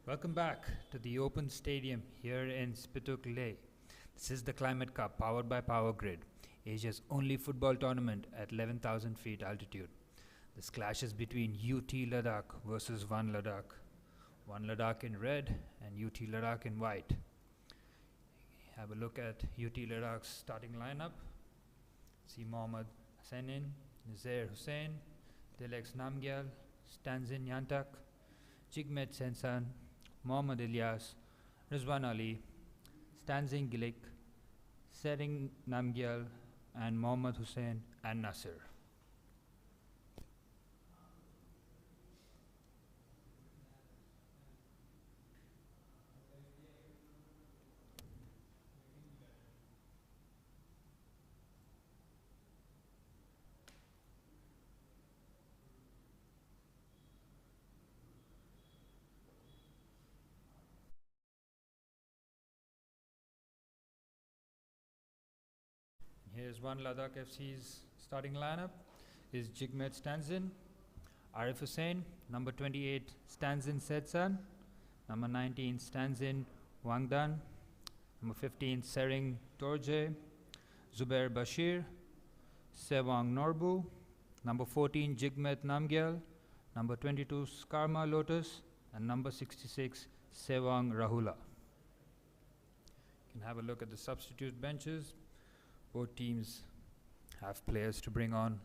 Welcome back to the Open Stadium here in Spituk, Leh. This is the Climate Cup powered by Power Grid, Asia's only football tournament at 11,000 feet altitude. This clash is between UT Ladakh versus 1LADAKH. 1LADAKH in red and UT Ladakh in white. Have a look at UT Ladakh's starting lineup. See Mohammad Hassanin, Nazeer Hussain, Tilex Namgyal, Stanzin Yantak, Jigmet Sensan, Mohammad Ilyas, Rizwan Ali, Stanzin Gilik, Sering Namgyal, and Mohammad Hussain and Nasir. Here's 1LADAKHFC's starting lineup. Is Jigmet Stanzin, Arif Hussain, number 28 Stanzin Sedsan, number 19 Stanzin Wangdan, number 15 Sering Torje, Zubair Bashir, Sewang Norbu, number 14 Jigmet Namgyal, number 22 Skarma Lotus, and number 66 Sewang Rahula. You can have a look at the substitute benches. Both teams have players to bring on.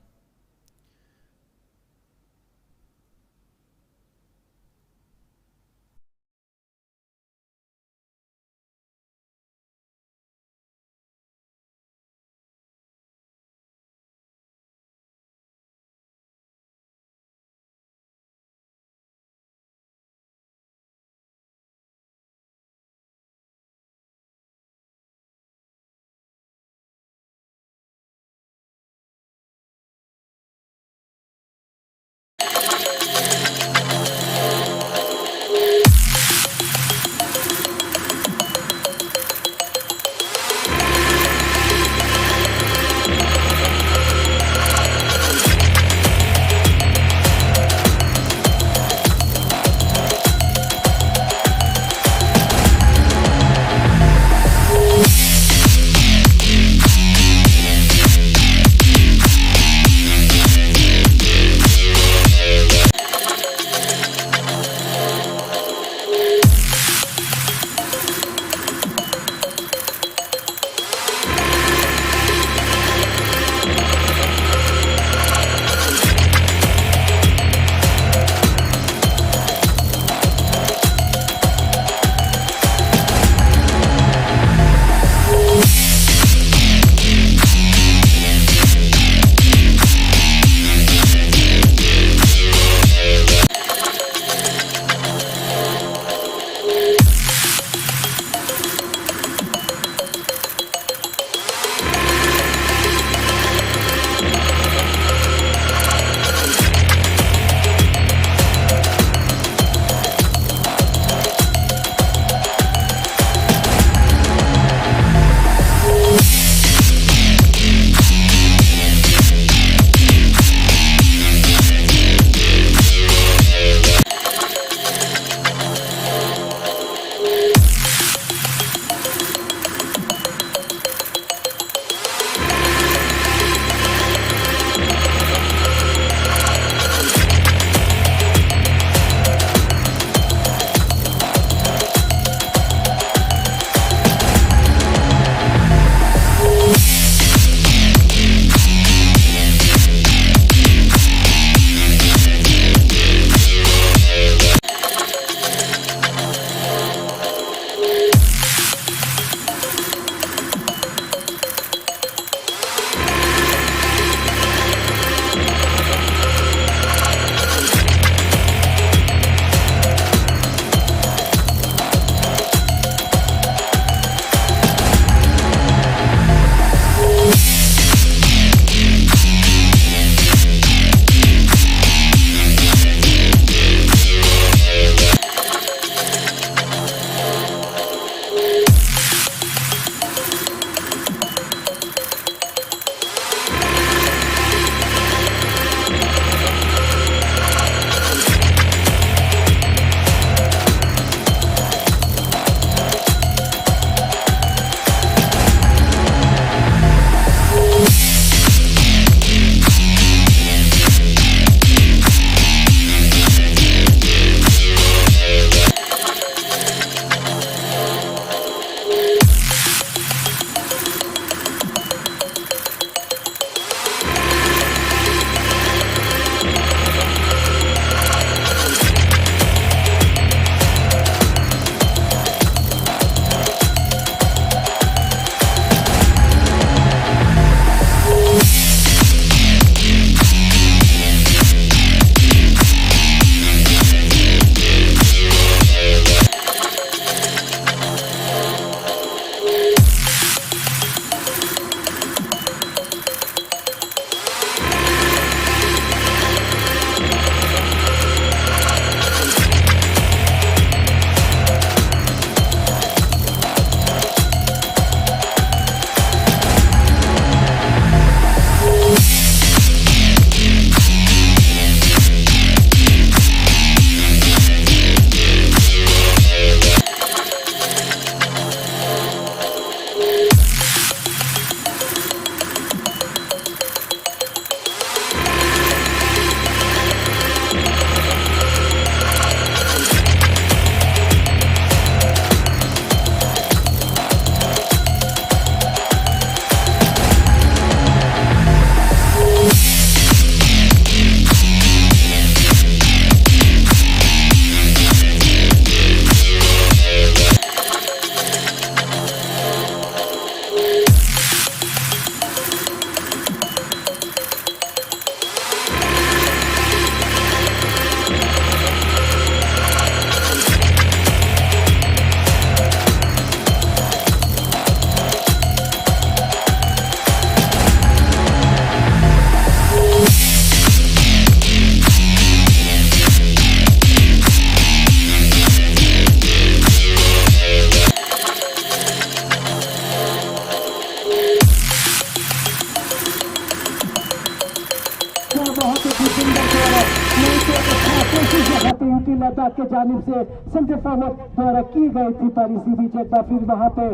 वहाँ पे defender द्वारा नहीं तो अच्छा कोशिश यहाँ पे UT Ladakh के जानिब से सेंटर फॉरवर्ड द्वारा की गई थी, पर इसी बीच एक बार फिर वहाँ पे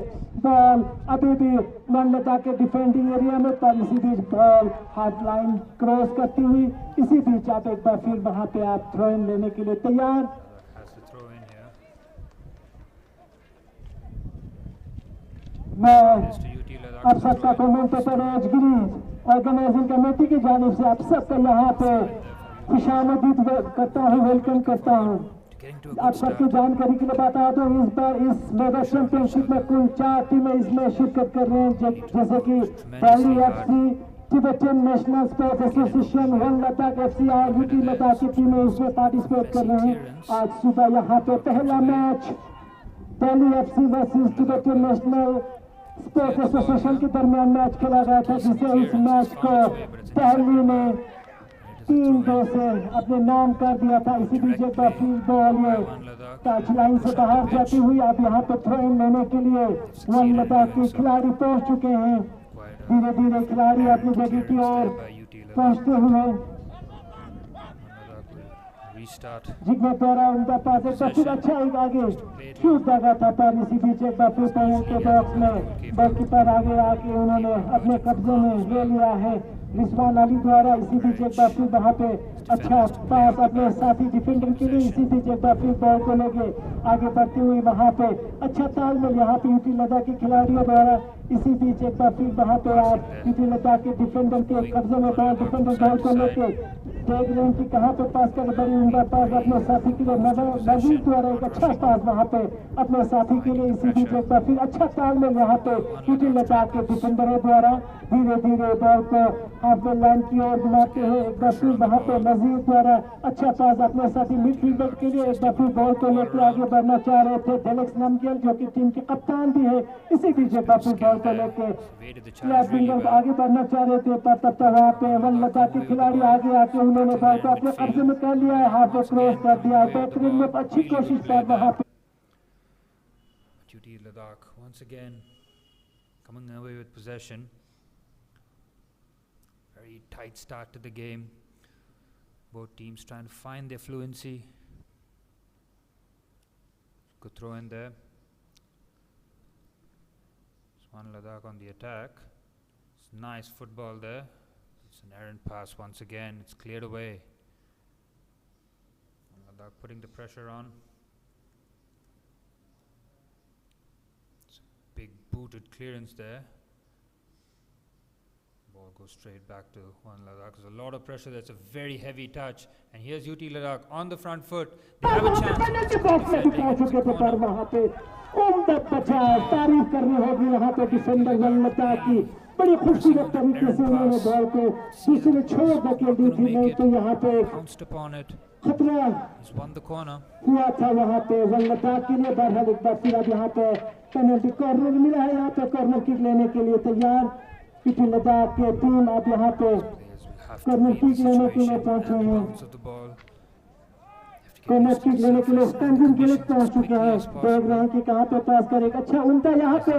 बॉल अभी भी वन लद्दाख के डिफेंडिंग एरिया में, पर इसी बीच बॉल हाफ लाइन क्रॉस करती हुई इसी बीच आप एक बार फिर वहाँ पे आप थ्रो इन लेने के लिए तैयार। मैं आप सबका कमेंटेटर ऑर्गेनाइजिंग कमेटी की जानिब से आप सबका यहाँ पे खुशामदीद करता हूँ, वेलकम करता हूँ। आप सबकी जानकारी के लिए बता दो, इस बार इस मेगा चैंपियनशिप में कुल 4 टीमें इसमें शिरकत कर रहे हैं, जैसे कि पहली FC, Tibetan national sports association, 1LADAKHFC और यूटी लद्दाख की टीमें इसमें पार्टिसिपेट कर रहे हैं। आज सुबह यहाँ पे पहला मैच पहली FC versus Tibetan national sports association के दरमियान मैच खेला गया था, जिसे इस मैच को पहली ने 3-2 से अपने नाम कर दिया था। इसी बीच एक बार फिर बॉल में टच लाइन से बाहर जाती हुई अब यहाँ पे थ्रो इन लेने के लिए वन लद्दाख के खिलाड़ी पहुंच चुके हैं। धीरे धीरे खिलाड़ी अपनी जगह की ओर पहुंचते हुए जिग्ने द्वारा उनका पास एक बार फिर अच्छा आगे शूट लगा था, पर इसी बीच एक बार फिर पॉइंट के बॉक्स में गोलकीपर आगे आके उन्होंने अपने कब्जे में ले लिया है रिजवान अली द्वारा। इसी बीच एक बार फिर वहाँ पे अच्छा पास अपने साथी डिफेंडर के लिए, इसी बीच एक बार फिर बॉल को लेके आगे बढ़ती हुई वहाँ पे अच्छा तालमेल यहाँ पे यूटी लद्दाख के खिलाड़ियों द्वारा। इसी बीच एक बार फिर वहाँ पे आप यूटी लद्दाख के डिफेंडर के कब्जे में बॉल, डिफेंडर बॉल को लेके देख रहे हैं कि कहाँ पे पास कर बड़ी उनका पास अपने साथी के लिए नजीर द्वारा एक अच्छा पास वहाँ पे अपने साथी के लिए। इसी बीच एक बार फिर अच्छा तालमेल यहाँ पे यूटी लद्दाख के डिफेंडरों द्वारा धीरे धीरे बॉल को हाफ लाइन की ओर घुमाते हुए एक बार फिर वहाँ पे नजीर द्वारा अच्छा पास अपने साथी मिडफील्डर के लिए। एक बार फिर बॉल को लेकर आगे बढ़ना चाह रहे थे डेलेक्स नमगियल जो कि टीम के कप्तान भी है। इसी बीच एक बार फिर बॉल को लेकर आगे बढ़ना चाह रहे थे, पर तब तक वहाँ पे वन लद्दाख के खिलाड़ी आगे आके उन्होंने बॉल को अपने कब्जे में कर लिया है, हाफ क्रॉस कर दिया। बेहतरीन में अच्छी कोशिश पर वहाँ पे UT Ladakh once again coming away with possession. Very tight start to the game. Both teams trying to find their fluency. Good throw in there. It's 1LADAKH on the attack. It's nice football there. It's an errant pass once again. It's cleared away. 1LADAKH putting the pressure on. It's a big booted clearance there. Ball goes straight back to 1LADAKH. There's a lot of pressure. That's a very heavy touch. And here's UT Ladakh on the front foot. They have a chance. तारीफ करनी होगी यहाँ पे defender one Ladakh की, बड़ी खूबसूरत तरीके से उन्होंने बॉल को दूसरे छोड़ धकेल दी थी, नहीं तो यहाँ पे खतरा हुआ था वहाँ पे वन लद्दाख के लिए। बहरहाल एक बार फिर अब यहाँ पे पेनल्टी कॉर्नर मिला है, यहाँ पे कॉर्नर किक लेने के लिए तैयार यूटी लद्दाख के टीम अब यहाँ पे कॉर्नर किक लेने के लिए पहुंचे हैं। कॉर्नर किक लेने के लिए स्टैंडिंग के लिए पहुंच चुके हैं। देख रहे हैं कि कहाँ पे पास करेगा। अच्छा उल्टा यहाँ पे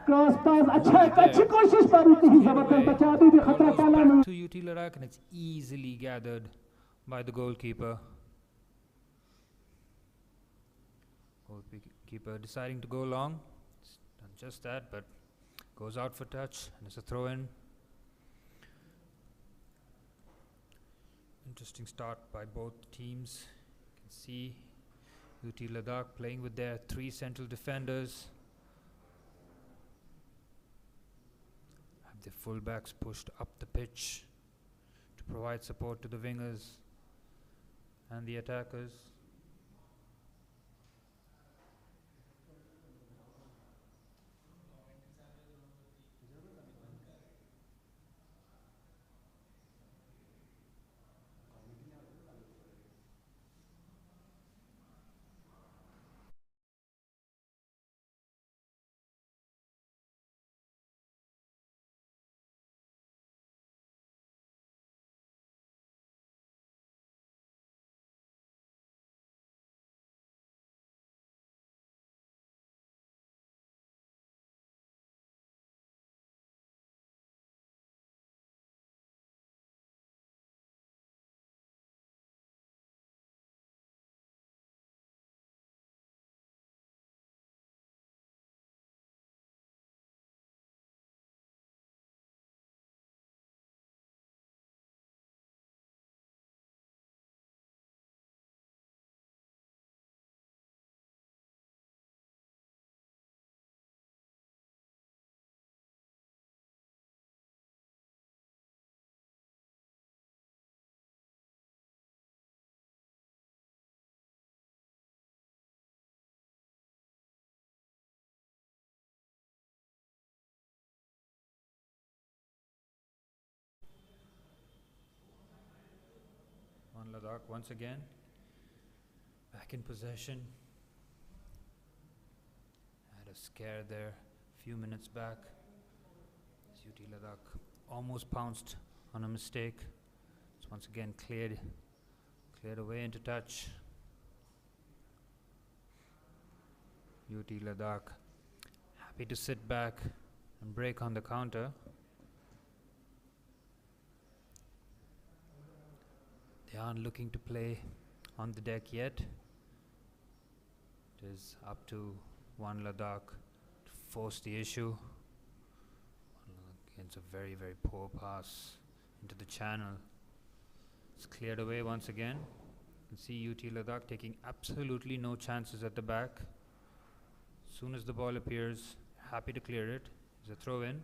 क्रॉस पास, अच्छा अच्छी कोशिश पर इतनी जबरदस्त बचा, अभी भी खतरा टाला नहीं। To UT Ladakh and it's easily gathered by the goalkeeper. Goalkeeper deciding to go long. It's done just that, but goes out for touch and it's a throw in. Interesting start by both teams. You can see UT Ladakh playing with their 3 central defenders. Have their fullbacks pushed up the pitch to provide support to the wingers and the attackers. Ladakh once again. Back in possession. Had a scare there a few minutes back. UT Ladakh almost pounced on a mistake. It's once again cleared away into touch. UT Ladakh happy to sit back and break on the counter. They aren't looking to play on the deck yet. It is up to 1LADAKH to force the issue. It's a very, very poor pass into the channel. It's cleared away once again. You can see UT Ladakh taking absolutely no chances at the back. As soon as the ball appears, happy to clear it. It's a throw in.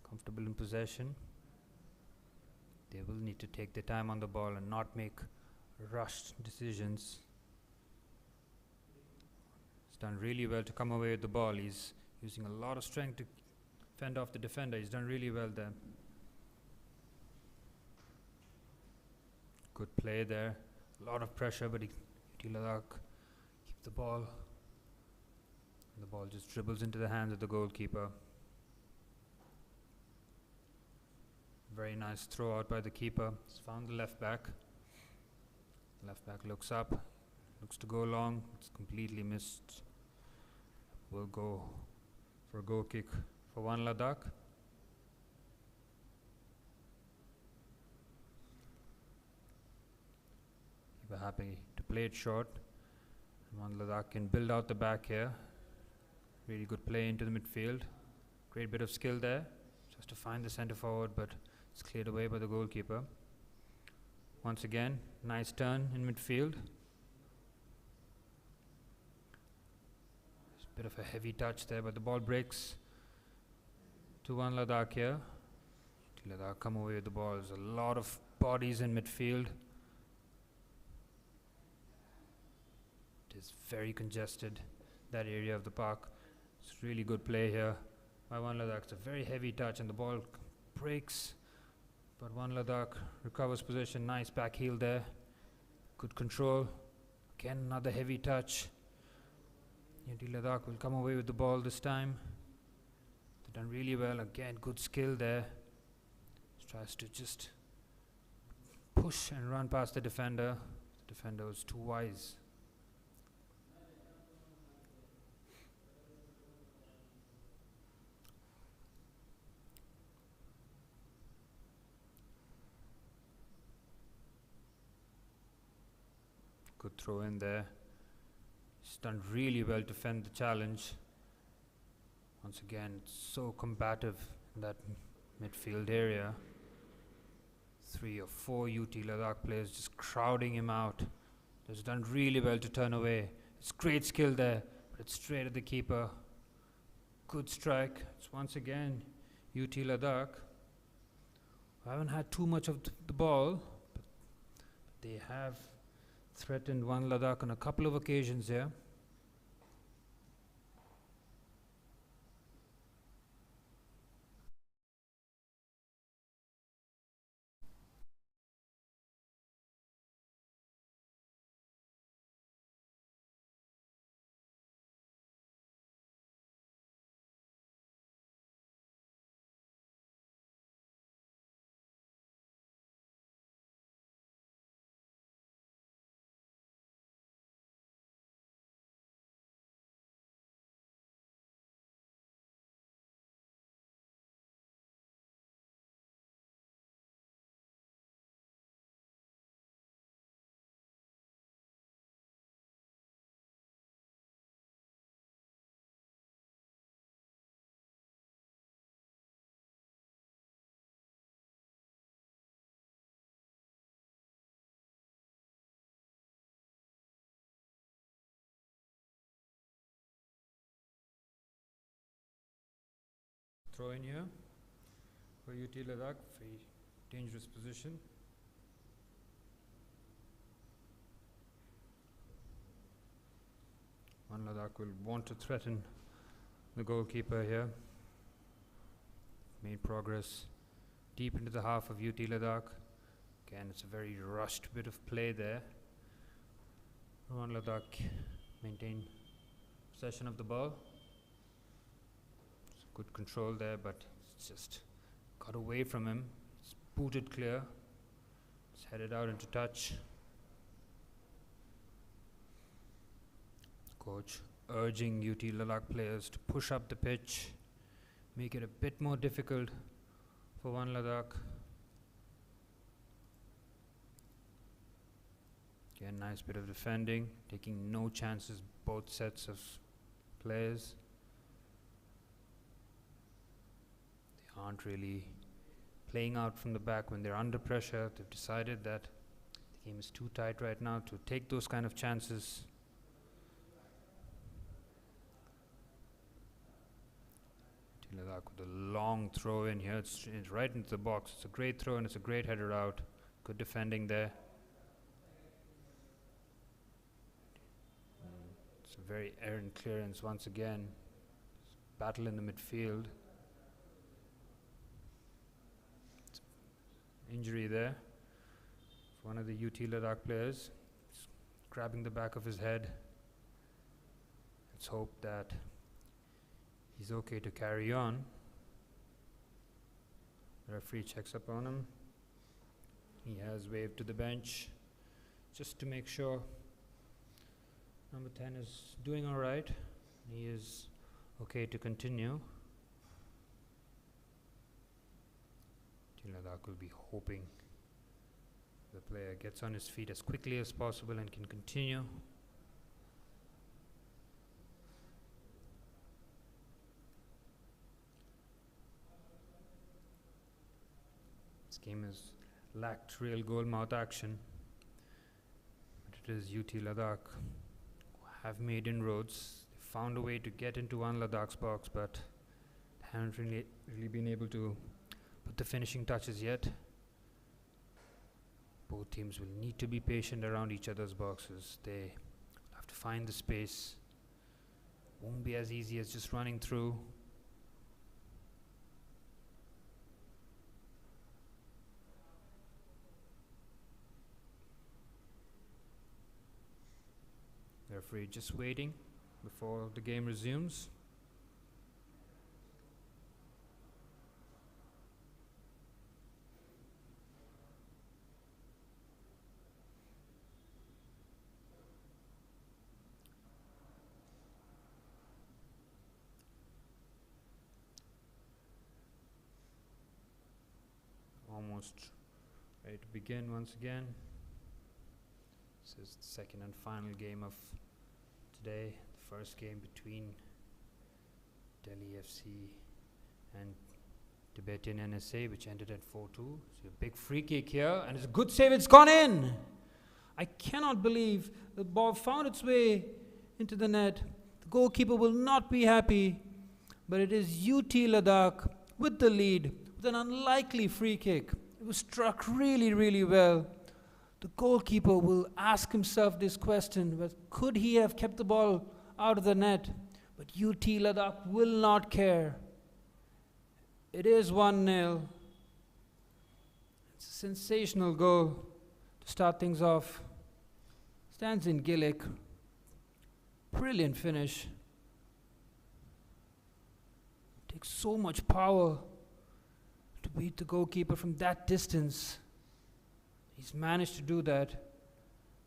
Comfortable in possession. They will need to take their time on the ball and not make rushed decisions. He's done really well to come away with the ball. He's using a lot of strength to fend off the defender. He's done really well there. Good play there. A lot of pressure, but UT Ladakh keep the ball. And the ball just dribbles into the hands of the goalkeeper. Very nice throw out by the keeper. He's found the left back. Left back looks up, looks to go long. It's completely missed. Will go for a goal kick for 1LADAKH. Keeper happy to play it short. And 1LADAKH can build out the back here. Really good play into the midfield. Great bit of skill there. Just to find the centre forward, but it's cleared away by the goalkeeper. Once again, nice turn in midfield. It's a bit of a heavy touch there, but the ball breaks to 1LADAKH here. Ladakh come away with the ball. There's a lot of bodies in midfield. It is very congested, that area of the park. It's really good play here by 1LADAKH. It's a very heavy touch and the ball breaks. But 1LADAKH recovers possession. Nice back heel there. Good control. Again, another heavy touch. UT Ladakh will come away with the ball this time. They've done really well. Again, good skill there. Tries to just push and run past the defender. The defender was too wise. Good throw in there. He's done really well to fend the challenge. Once again, it's so combative in that midfield area. 3 or 4 UT Ladakh players just crowding him out. He's done really well to turn away. It's great skill there, but it's straight at the keeper. Good strike. It's once again UT Ladakh. I haven't had too much of the ball, but they have threatened 1LADAKH on a couple of occasions here. throw in here for UT Ladakh. Very dangerous position. One Ladakh will want to threaten the goalkeeper here. Made progress deep into the half of UT Ladakh. Again, it's a very rushed bit of play there. One Ladakh maintain possession of the ball. It's good control there, but it's just got away from him. It's booted clear. It's headed out into touch. Coach urging UT Ladakh players to push up the pitch, make it a bit more difficult for One Ladakh. Again, nice bit of defending, taking no chances, both sets of players. They aren't really playing out from the back when they're under pressure. They've decided that the game is too tight right now to take those kind of chances. Ladakh with a long throw in here. It's right into the box. It's a great throw and it's a great header out. Good defending there. It's a very errant clearance once again. Battle in the midfield. Injury there for one of the UT Ladakh players. Just grabbing the back of his head. Let's hope that he's okay to carry on. The referee checks up on him. He has waved to the bench just to make sure number 10 is doing all right. He is okay to continue. Ladakh will be hoping the player gets on his feet as quickly as possible and can continue. This game has lacked real goal mouth action, but it is UT Ladakh who have made inroads. They found a way to get into One Ladakh's box, but haven't really been able to put the finishing touches yet. Both teams will need to be patient around each other's boxes. They have to find the space. Won't be as easy as just running through. The referee just waiting before the game resumes. Almost ready to begin once again. This is the second and final game of today. The first game between Delhi FC and Tibetan NSA, which ended at 4-2. So a big free kick here, and it's a good save. It's gone in. I cannot believe the ball found its way into the net. The goalkeeper will not be happy, but it is UT Ladakh with the lead. An unlikely free kick. It was struck really, really well. The goalkeeper will ask himself this question, but could he have kept the ball out of the net? But UT Ladakh will not care. It is 1-0. It's a sensational goal to start things off. Stands in Gillick. Brilliant finish. Takes so much power to beat the goalkeeper from that distance. He's managed to do that.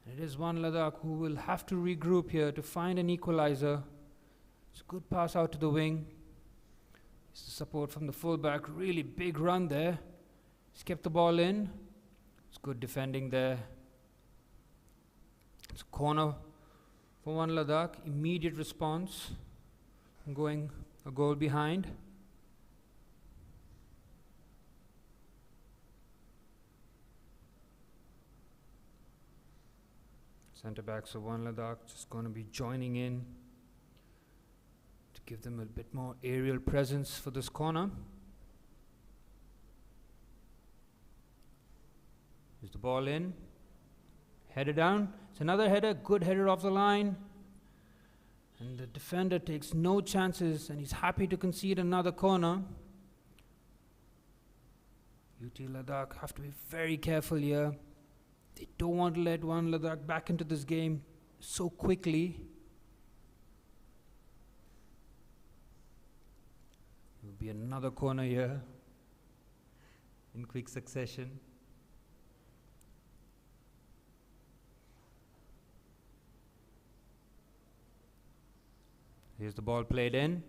And it is One Ladakh who will have to regroup here to find an equalizer. It's a good pass out to the wing. It's the support from the fullback. Really big run there. He's kept the ball in. It's good defending there. It's a corner for One Ladakh. Immediate response. Going a goal behind. Centre backs of One Ladakh just going to be joining in to give them a bit more aerial presence for this corner. There's the ball in. Header down. It's another header. Good header off the line. And the defender takes no chances and he's happy to concede another corner. UT Ladakh have to be very careful here. They don't want to let 1LADAKH back into this game so quickly. There will be another corner here in quick succession. Here's the ball played in.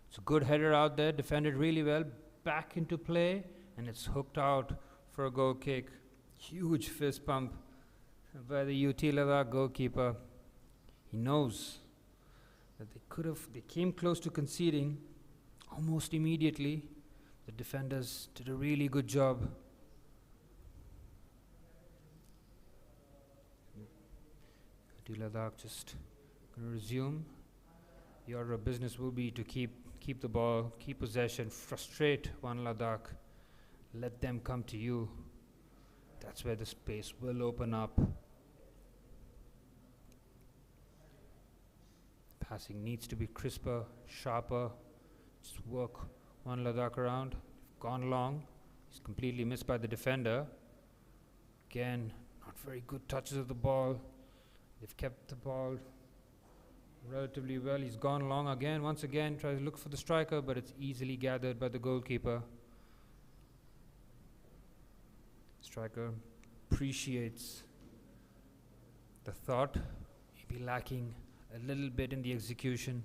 It's a good header out there, defended really well. Back into play, and it's hooked out for a goal kick. Huge fist pump by the UT Ladakh goalkeeper. He knows that they came close to conceding almost immediately. The defenders did a really good job. UT Ladakh just going to resume. The order of business will be to keep the ball, keep possession, frustrate 1LADAKH, let them come to you. That's where the space will open up. Passing needs to be crisper, sharper. Just work 1LADAKH around. Gone long. He's completely missed by the defender. Again, not very good touches of the ball. They've kept the ball relatively well. He's gone long again. Once again, tries to look for the striker, but it's easily gathered by the goalkeeper. Striker appreciates the thought, maybe lacking a little bit in the execution.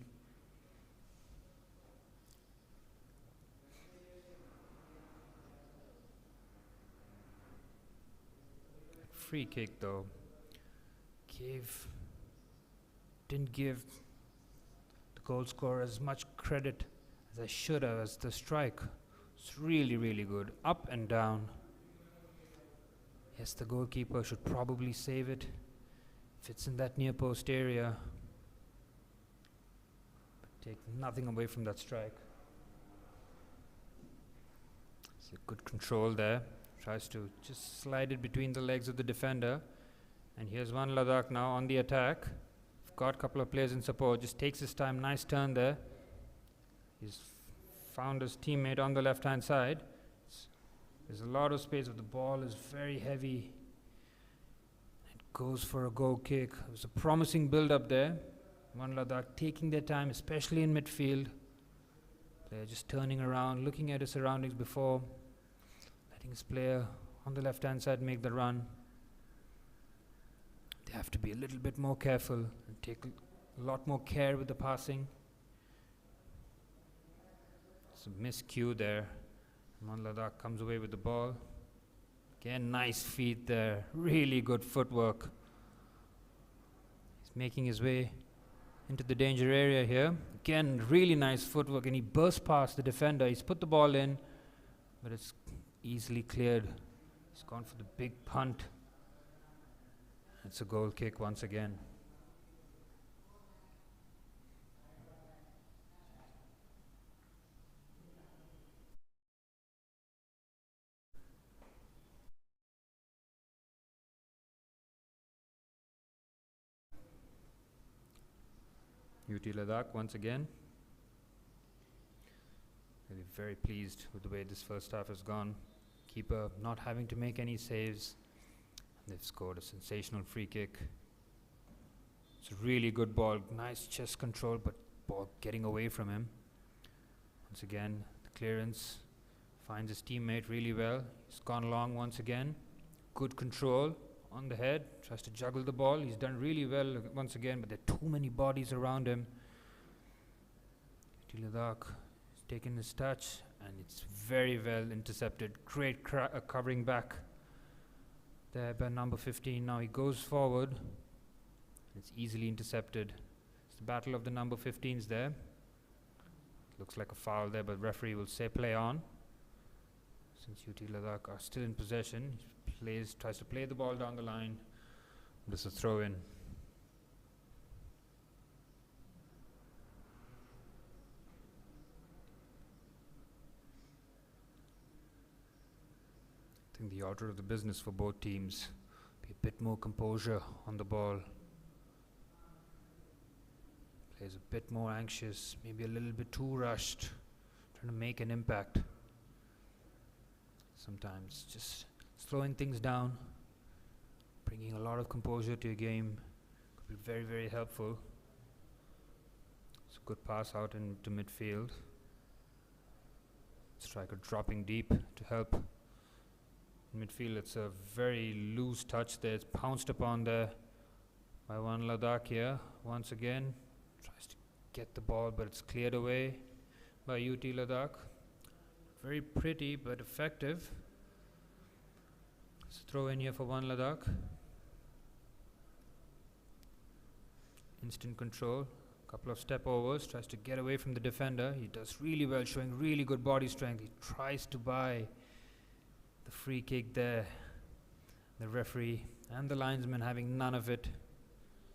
Free kick though. Didn't give the goal scorer as much credit as I should have as the strike. It's really, really good. Up and down. Yes, the goalkeeper should probably save it if it's in that near post area. But take nothing away from that strike. It's a good control there. Tries to just slide it between the legs of the defender. And here's 1LADAKH now on the attack. Got a couple of players in support, just takes his time. Nice turn there. He's found his teammate on the left hand side. There's a lot of space, but the ball is very heavy. It goes for a goal kick. It was a promising build up there. 1LADAKH taking their time, especially in midfield. They're just turning around, looking at his surroundings before letting his player on the left hand side make the run. They have to be a little bit more careful and take a lot more care with the passing. It's a miscue there. 1LADAKH comes away with the ball. Again, nice feet there. Really good footwork. He's making his way into the danger area here. Again, really nice footwork, and he bursts past the defender. He's put the ball in, but it's easily cleared. He's gone for the big punt. It's a goal kick once again. UT Ladakh once again. Really very pleased with the way this first half has gone. Keeper not having to make any saves. They've scored a sensational free kick. It's a really good ball. Nice chest control, but ball getting away from him. Once again, the clearance finds his teammate really well. He's gone long once again. Good control on the head. Tries to juggle the ball. He's done really well once again, but there are too many bodies around him. Ladakh has taken his touch, and it's very well intercepted. Great covering back there by number 15. Now he goes forward. It's easily intercepted. It's the battle of the number 15s there. Looks like a foul there, but referee will say play on. Since UT Ladakh are still in possession, he tries to play the ball down the line. This is a throw in. think the order of the business for both teams. Be a bit more composure on the ball. Plays a bit more anxious, maybe a little bit too rushed, trying to make an impact. Sometimes just slowing things down, bringing a lot of composure to your game could be very, very helpful. It's a good pass out into midfield. Striker dropping deep to help. In midfield, it's a very loose touch there. It's pounced upon there by 1LADAKH here. Once again, tries to get the ball, but it's cleared away by UT Ladakh. Very pretty, but effective. It's a throw in here for 1LADAKH. Instant control. Couple of step overs, tries to get away from the defender. He does really well, showing really good body strength. He tries to buy the free kick there. The referee and the linesman having none of it.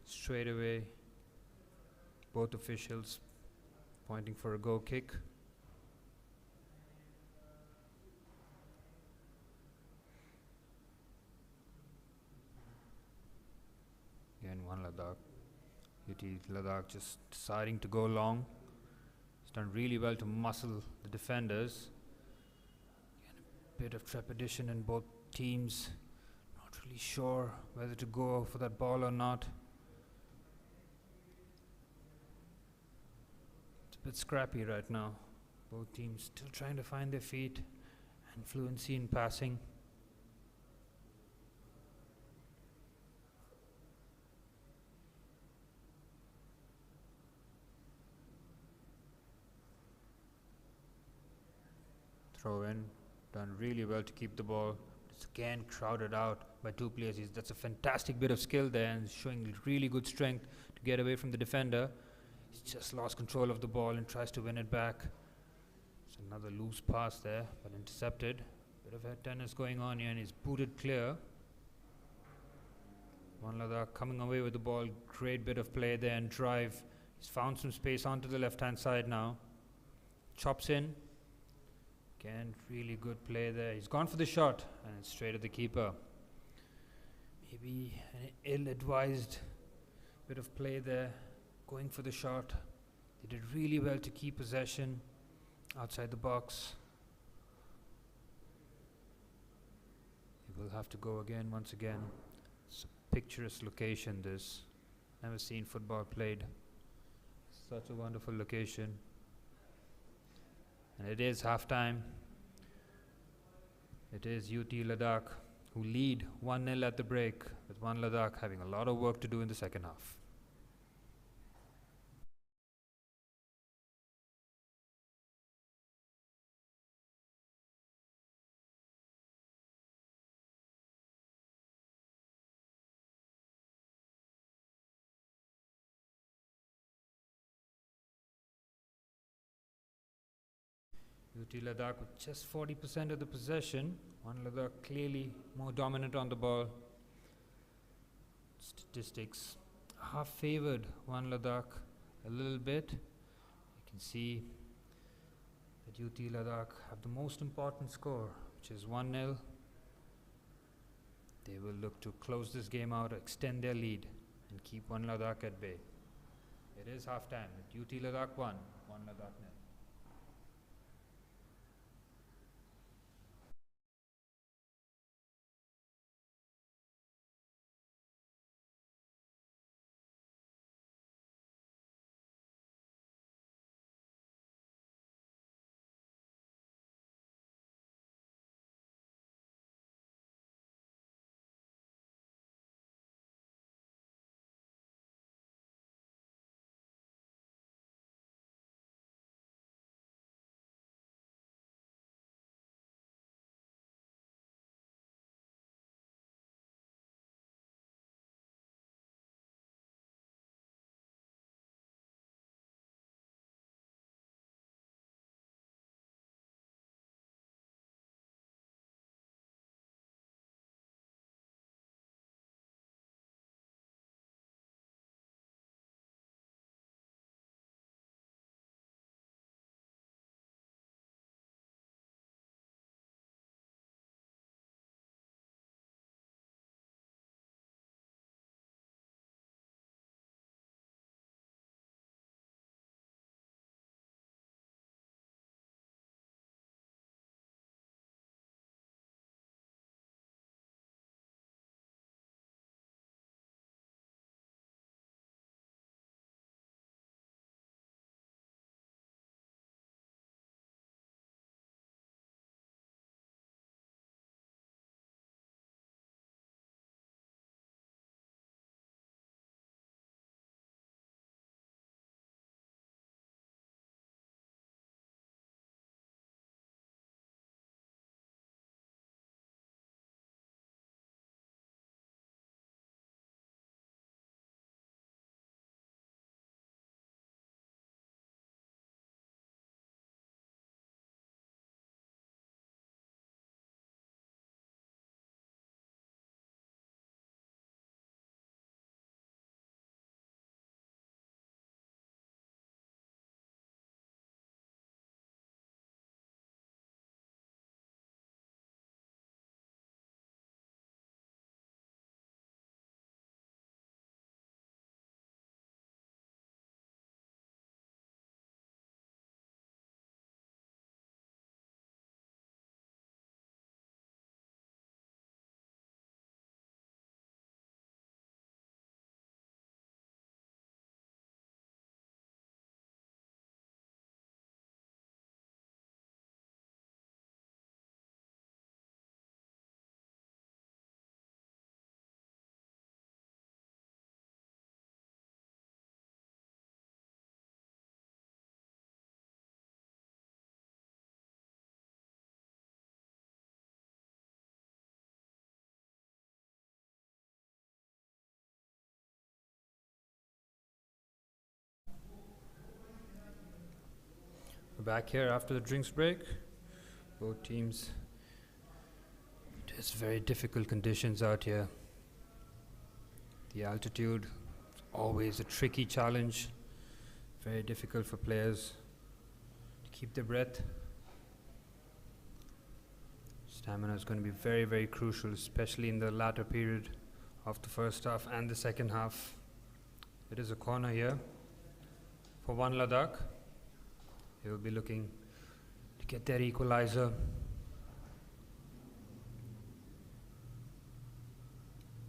Straight away, both officials pointing for a goal kick. Again, 1LADAKH. UT Ladakh just deciding to go long. He's done really well to muscle the defenders. Again, a bit of trepidation in both teams. Not really sure whether to go for that ball or not. It's a bit scrappy right now. Both teams still trying to find their feet and fluency in passing. Throw in, done really well to keep the ball. It's again crowded out by two players. That's a fantastic bit of skill there and showing really good strength to get away from the defender. He's just lost control of the ball and tries to win it back. It's another loose pass there, but intercepted. Bit of head tennis going on here and he's booted clear. 1LADAKH coming away with the ball. Great bit of play there and drive. He's found some space onto the left-hand side now. Chops in. Again, really good play there. He's gone for the shot and it's straight at the keeper. Maybe an ill-advised bit of play there, going for the shot. They did really well to keep possession outside the box. They will have to go again once again. It's a picturesque location, this. Never seen football played. Such a wonderful location. And it is half-time. It is UT Ladakh who lead 1-0 at the break, with 1LADAKH having a lot of work to do in the second half. UT Ladakh with just 40% of the possession. 1LADAKH clearly more dominant on the ball. Statistics half favored 1LADAKH a little bit. You can see that UT Ladakh have the most important score, which is 1-0. They will look to close this game out, extend their lead, and keep 1LADAKH at bay. It is half-time. UT Ladakh 1, 1LADAKH 0. back here after the drinks break. Both teams. It's very difficult conditions out here. The altitude is always a tricky challenge. Very difficult for players to keep their breath. Stamina is going to be very, very crucial, especially in the latter period of the first half and the second half. It is a corner here for 1LADAKH. They will be looking to get their equalizer.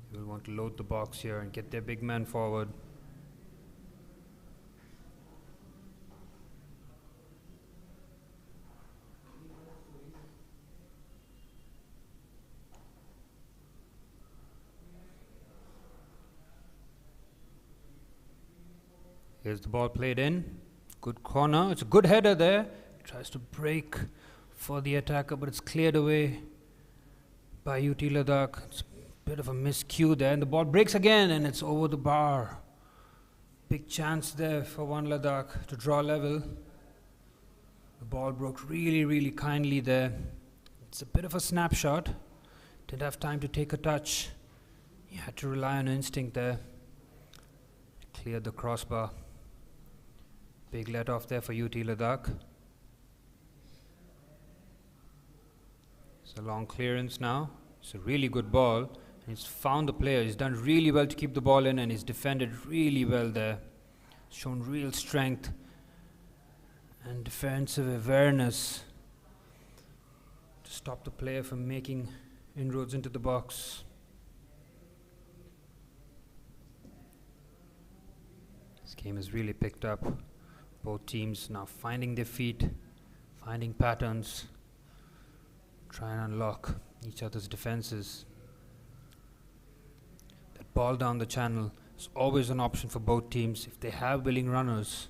They will want to load the box here and get their big man forward. Here's the ball played in. Good corner. It's a good header there. Tries to break for the attacker, but it's cleared away by UT Ladakh. It's a bit of a miscue there. And the ball breaks again, and it's over the bar. Big chance there for 1LADAKH to draw level. The ball broke really, really kindly there. It's a bit of a snapshot. Didn't have time to take a touch. He had to rely on instinct there. Cleared the crossbar. Big let off there for UT Ladakh. It's a long clearance now. It's a really good ball. And he's found the player. He's done really well to keep the ball in, and he's defended really well there. Shown real strength and defensive awareness to stop the player from making inroads into the box. This game has really picked up. Both teams now finding their feet, finding patterns, try and unlock each other's defenses. That ball down the channel is always an option for both teams. If they have willing runners,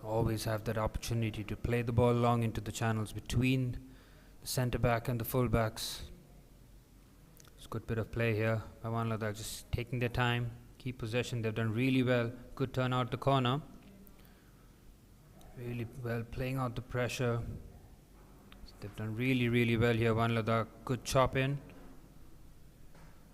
always have that opportunity to play the ball long into the channels between the centre back and the full backs. It's a good bit of play here by 1LADAKH, just taking their time, keep possession. They've done really well. Good turn out the corner. Really well playing out the pressure. They've done really, really well here. 1LADAKH, good chop in.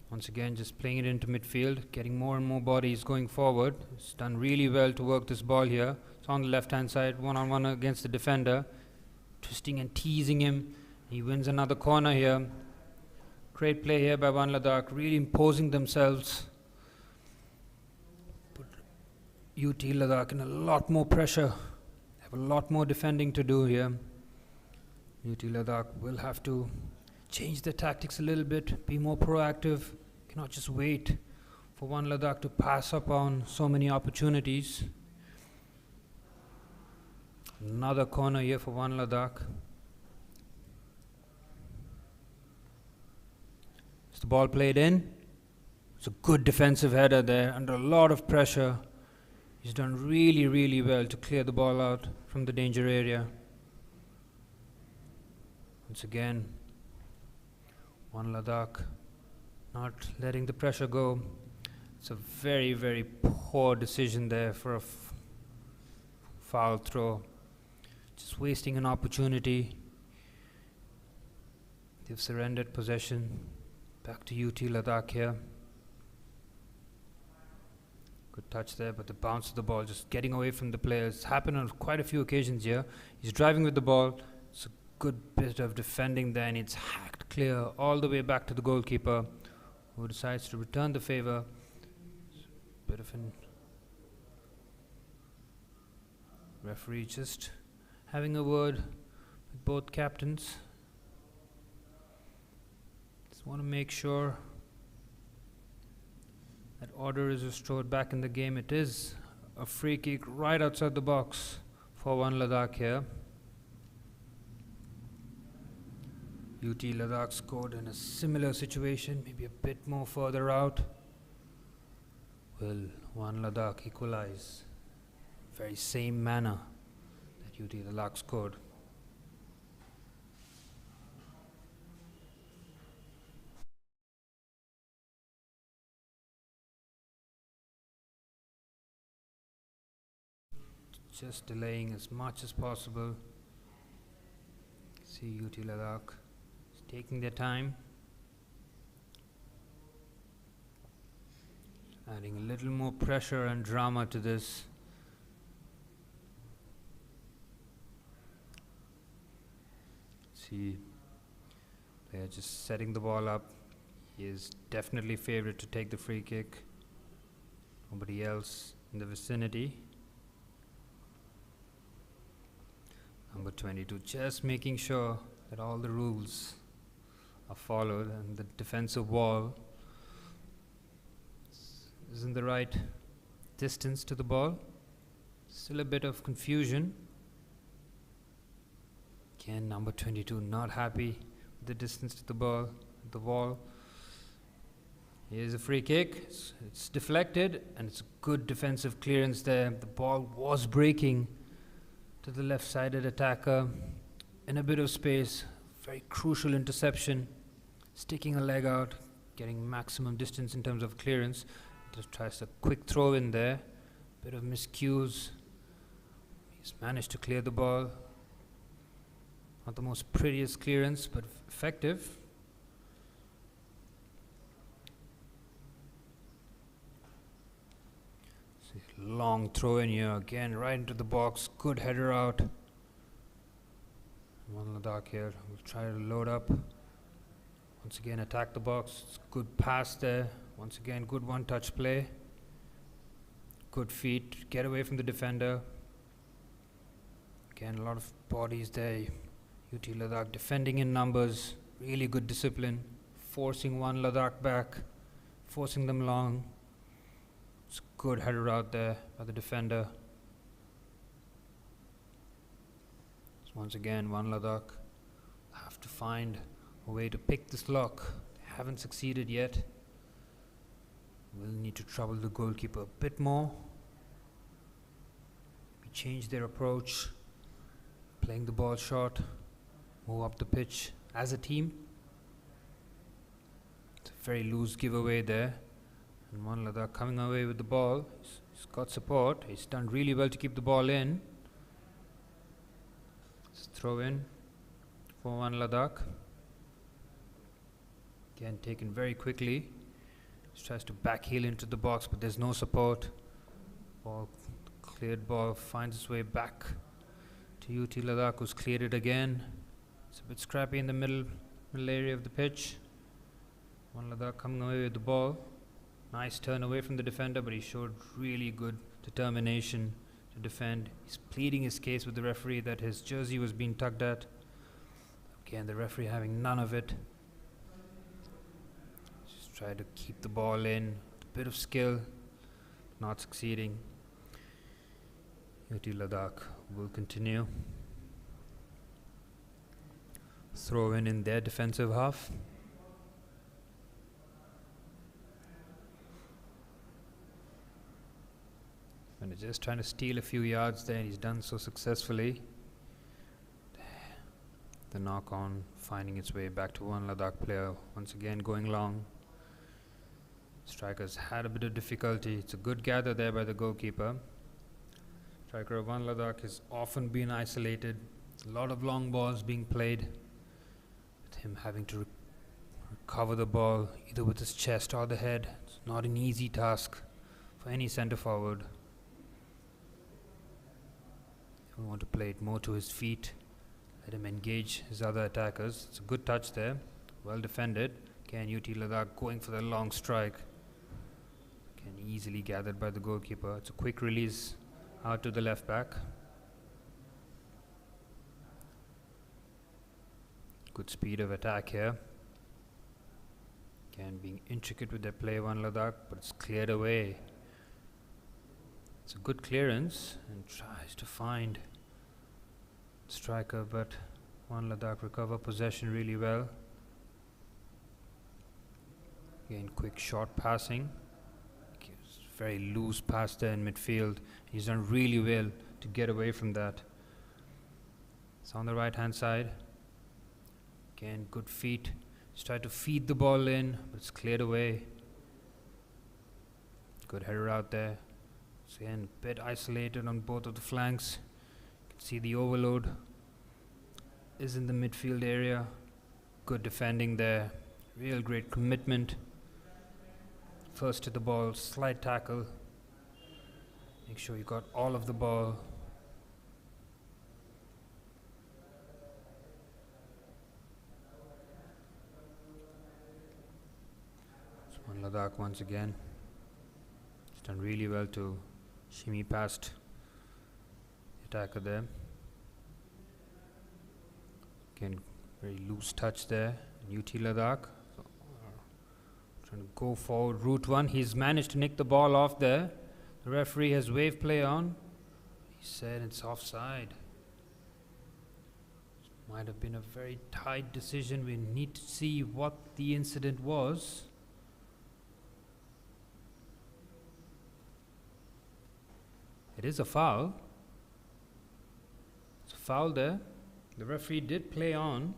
Once again, just playing it into midfield, getting more and more bodies going forward. It's done really well to work this ball here. It's on the left-hand side, one-on-one against the defender. Twisting and teasing him. He wins another corner here. Great play here by 1LADAKH, really imposing themselves. Put UT Ladakh in a lot more pressure. Have a lot more defending to do here. UT Ladakh will have to change their tactics a little bit, be more proactive. Cannot just wait for 1LADAKH to pass up on so many opportunities. Another corner here for 1LADAKH. Is the ball played in? It's a good defensive header there under a lot of pressure. He's done really, really well to clear the ball out from the danger area. Once again, 1LADAKH not letting the pressure go. It's a very, very poor decision there for a foul throw. Just wasting an opportunity. They've surrendered possession. Back to UT Ladakh here. Good touch there, but the bounce of the ball just getting away from the players. It's happened on quite a few occasions here. He's driving with the ball. It's a good bit of defending there, and it's hacked clear all the way back to the goalkeeper, who decides to return the favor. It's a bit of an referee just having a word with both captains. Just want to make sure that order is restored back in the game. It is a free kick right outside the box for 1LADAKH here. UT Ladakh scored in a similar situation, maybe a bit more further out. Will 1LADAKH equalize? Very same manner that UT Ladakh scored. just delaying as much as possible. See UT Ladakh is taking their time, adding a little more pressure and drama to this. See, they're just setting the ball up. He is definitely favourite to take the free kick. Nobody else in the vicinity. Number 22 just making sure that all the rules are followed and the defensive wall is in the right distance to the ball. Still a bit of confusion. Again, number 22 not happy with the distance to the ball, the wall. Here's a free kick. It's deflected and it's a good defensive clearance there. The ball was breaking to the left-sided attacker in a bit of space. Very crucial interception. Sticking a leg out, getting maximum distance in terms of clearance. Just tries a quick throw in there. Bit of miscues. He's managed to clear the ball. Not the most prettiest clearance, but effective. Long throw in here, again right into the box, good header out. 1LADAKH here will try to load up. Once again attack the box, it's good pass there. Once again good one-touch play. Good feet, get away from the defender. Again a lot of bodies there. UT Ladakh defending in numbers, really good discipline. Forcing 1LADAKH back, forcing them long. It's a good header out there by the defender. So once again, 1LADAKH have to find a way to pick this lock. They haven't succeeded yet. Will need to trouble the goalkeeper a bit more. We change their approach, playing the ball short, move up the pitch as a team. It's a very loose giveaway there. And 1LADAKH coming away with the ball. He's got support. He's done really well to keep the ball in. Let's throw in for 1LADAKH. Again taken very quickly. He tries to backheel into the box, but there's no support. Ball, cleared ball finds its way back to UT Ladakh, who's cleared it again. It's a bit scrappy in the middle area of the pitch. 1LADAKH coming away with the ball. Nice turn away from the defender, but he showed really good determination to defend. He's pleading his case with the referee that his jersey was being tugged at. Again, the referee having none of it. Just try to keep the ball in. A bit of skill, not succeeding. UT Ladakh will continue. Throw in their defensive half. And he's just trying to steal a few yards there, and he's done so successfully. The knock on finding its way back to 1LADAKH player, once again going long. Strikers had a bit of difficulty. It's a good gather there by the goalkeeper. Striker of 1LADAKH has often been isolated. A lot of long balls being played, with him having to recover the ball either with his chest or the head. It's not an easy task for any centre forward. We want to play it more to his feet, let him engage his other attackers. It's a good touch there, well defended. Again, UT Ladakh going for the long strike. Again, easily gathered by the goalkeeper. It's a quick release out to the left back. Good speed of attack here. Again, being intricate with their play, 1LADAKH, but it's cleared away. It's a good clearance and tries to find striker, but 1LADAKH recover possession really well. Again, quick short passing. Very loose pass there in midfield. He's done really well to get away from that. It's on the right hand side. Again, good feet. He's tried to feed the ball in, but it's cleared away. Good header out there. So again, a bit isolated on both of the flanks. You can see the overload is in the midfield area. Good defending there. Real great commitment. First to the ball, slight tackle. Make sure you got all of the ball. So 1Ladakh once again. It's done really well to shimmy past the attacker there. Again, very loose touch there. UT Ladakh trying to go forward. Route 1. He's managed to nick the ball off there. The referee has wave play on. He said it's offside. Might have been a very tight decision. We need to see what the incident was. It is a foul. It's a foul there. The referee did play on.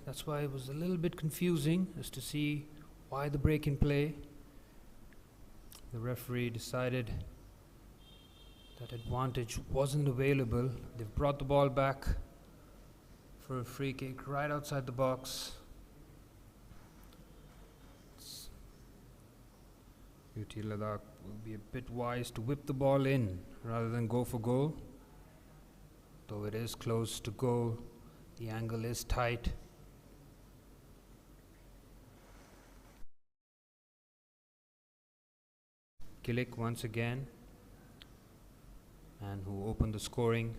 That's why it was a little bit confusing as to see why the break in play. The referee decided that advantage wasn't available. They've brought the ball back for a free kick right outside the box. UT Ladakh will be a bit wise to whip the ball in rather than go for goal. Though it is close to goal, the angle is tight. Gillick once again, and who opened the scoring.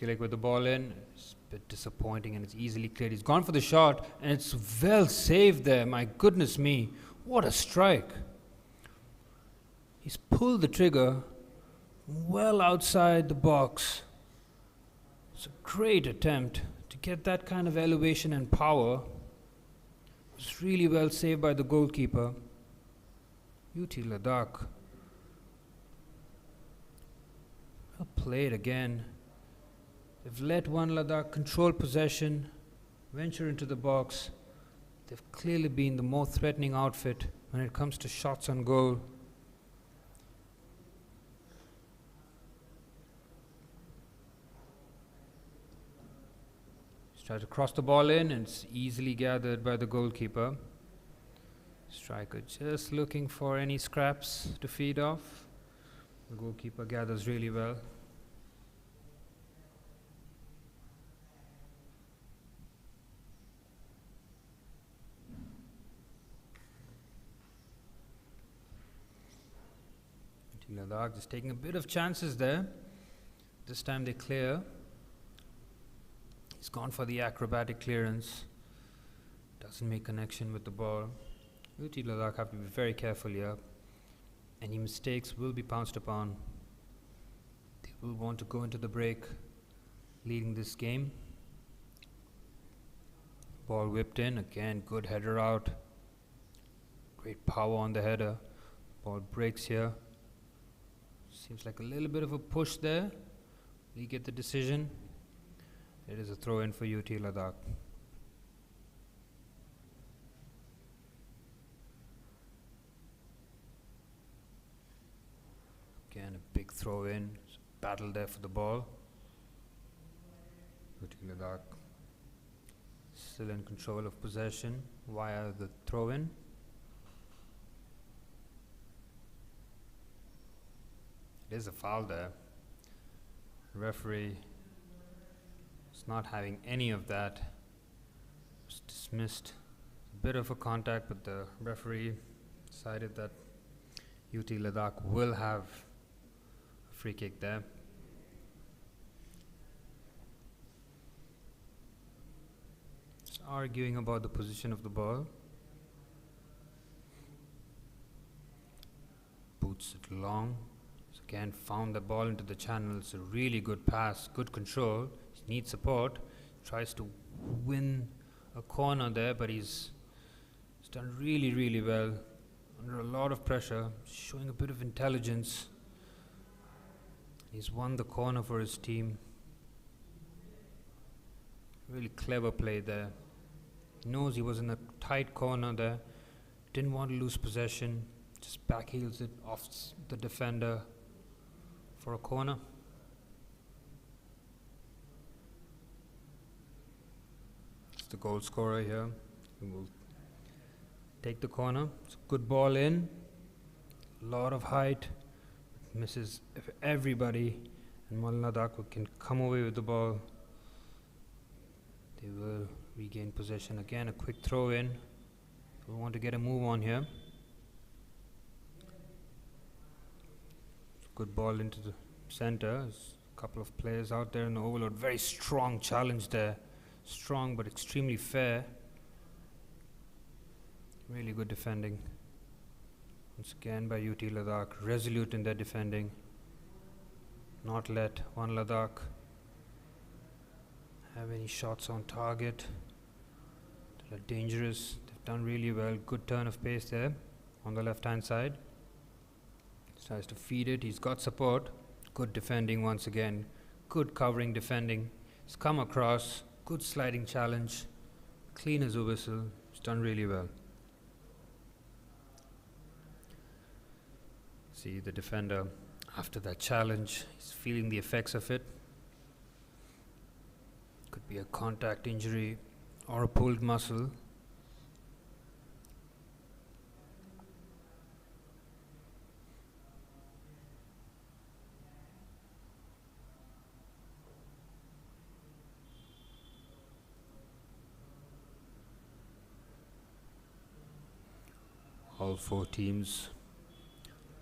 Gillick with the ball in. It's a bit disappointing and it's easily cleared. He's gone for the shot and it's well saved there. My goodness me, what a strike. He's pulled the trigger well outside the box. It's a great attempt to get that kind of elevation and power. It was really well saved by the goalkeeper. UT Ladakh. Well played again. They've let 1Ladakh control possession, venture into the box. They've clearly been the more threatening outfit when it comes to shots on goal. He's tried to cross the ball in and it's easily gathered by the goalkeeper. Striker just looking for any scraps to feed off. The goalkeeper gathers really well. Ladakh just taking a bit of chances there. This time they clear. He's gone for the acrobatic clearance. Doesn't make connection with the ball. UT Ladakh have to be very careful here. Any mistakes will be pounced upon. They will want to go into the break leading this game. Ball whipped in. Again, good header out. Great power on the header. Ball breaks here. Seems like a little bit of a push there. We get the decision. It is a throw in for UT Ladakh. Again, a big throw in. Battle there for the ball. UT Ladakh still in control of possession via the throw in. There's a foul there. Referee is not having any of that. It's dismissed. A bit of a contact, but the referee decided that UT Ladakh will have a free kick there. Just arguing about the position of the ball. Boots it long. Again, found the ball into the channel. It's a really good pass, good control. He needs support. Tries to win a corner there, but he's done really, really well. Under a lot of pressure, showing a bit of intelligence. He's won the corner for his team. Really clever play there. Knows he was in a tight corner there. Didn't want to lose possession. Just backheels it off the defender for a corner. It's the goal scorer here. He will take the corner. It's a good ball in. A lot of height. Misses everybody. And 1LADAKH can come away with the ball. They will regain possession again. A quick throw in. We want to get a move on here. Good ball into the center. There's a couple of players out there in the overload. Very strong challenge there. Strong but extremely fair. Really good defending. Once again by UT Ladakh. Resolute in their defending. Not let 1LADAKH have any shots on target that are dangerous. They've done really well. Good turn of pace there on the left hand side. Tries to feed it. He's got support. Good defending once again. Good covering defending. He's come across. Good sliding challenge. Clean as a whistle. He's done really well. See the defender after that challenge. He's feeling the effects of it. Could be a contact injury or a pulled muscle. All four teams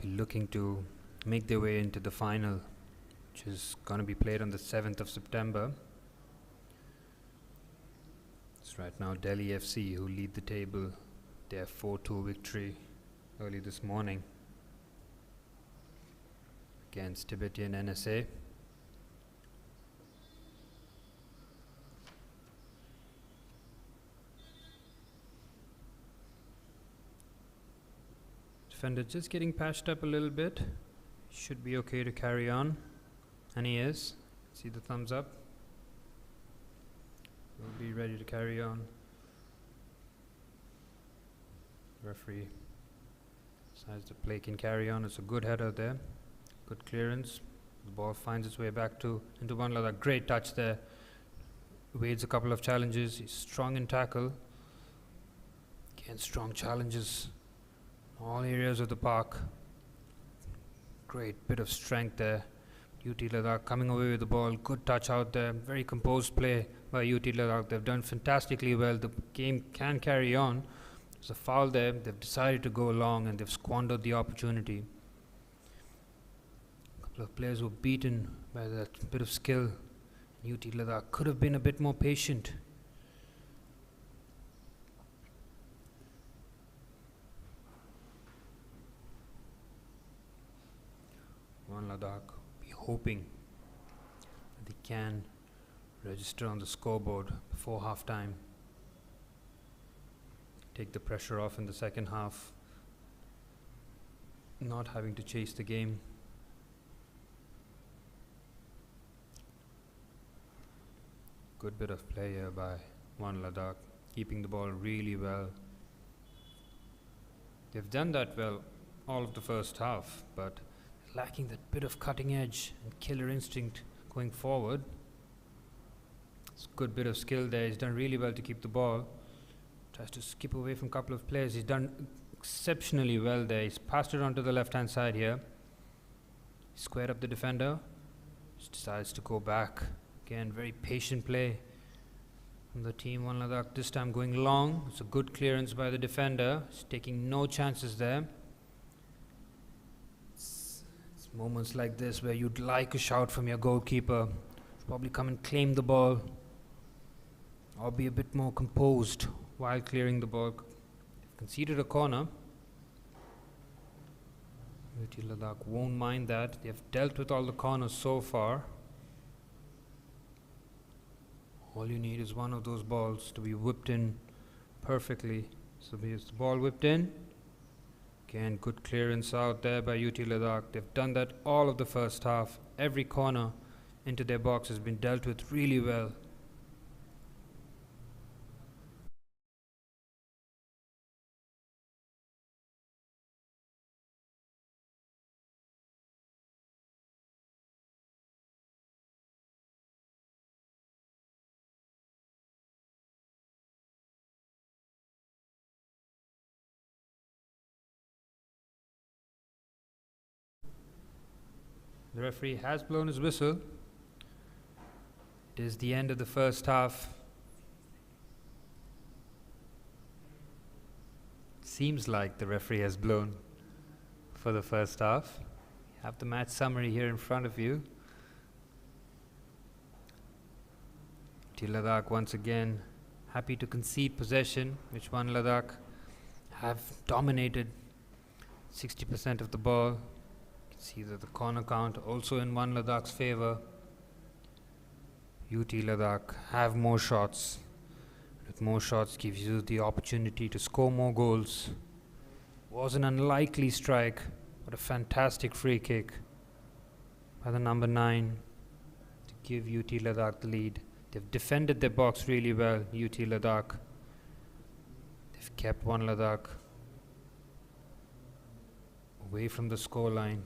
will be looking to make their way into the final, which is going to be played on the 7th of September. It's right now Delhi FC who lead the table. Their 4-2 victory early this morning against Tibetan NSA. Defender just getting patched up a little bit. Should be okay to carry on. And he is. See the thumbs up. We'll be ready to carry on. Referee decides the play can carry on. It's a good header there. Good clearance. The ball finds its way back into 1LADAKH. Great touch there. Wades a couple of challenges. He's strong in tackle. Again, strong challenges. All areas of the park. Great bit of strength there. UT Ladakh coming away with the ball. Good touch out there. Very composed play by UT Ladakh. They've done fantastically well. The game can carry on. There's a foul there. They've decided to go long and they've squandered the opportunity. A couple of players were beaten by that bit of skill. UT Ladakh could have been a bit more patient. 1LADAKH be hoping that they can register on the scoreboard before half time. Take the pressure off in the second half. Not having to chase the game. Good bit of play here by 1LADAKH, keeping the ball really well. They've done that well all of the first half, but lacking that bit of cutting edge and killer instinct going forward. It's a good bit of skill there. He's done really well to keep the ball. Tries to skip away from a couple of players. He's done exceptionally well there. He's passed it onto the left hand side here. Squared up the defender. Just decides to go back. Again, very patient play from the team 1LADAKH. This time going long. It's a good clearance by the defender. He's taking no chances there. Moments like this where you'd like a shout from your goalkeeper. Probably come and claim the ball or be a bit more composed while clearing the ball. They've conceded a corner. UT Ladakh won't mind that. They've dealt with all the corners so far. All you need is one of those balls to be whipped in perfectly. So here's the ball whipped in. Again, good clearance out there by UT Ladakh. They've done that all of the first half. Every corner into their box has been dealt with really well. The referee has blown his whistle. It is the end of the first half. Seems like the referee has blown for the first half. You have the match summary here in front of you. Ladakh once again happy to concede possession, which 1LADAKH have dominated 60% of the ball. You can see that the corner count also in 1LADAKH's favor. Ladakh have more shots. With more shots gives you the opportunity to score more goals. Was an unlikely strike, but a fantastic free kick by the number 9 to give Ladakh the lead. They've defended their box really well, Ladakh. They've kept 1LADAKH away from the scoreline.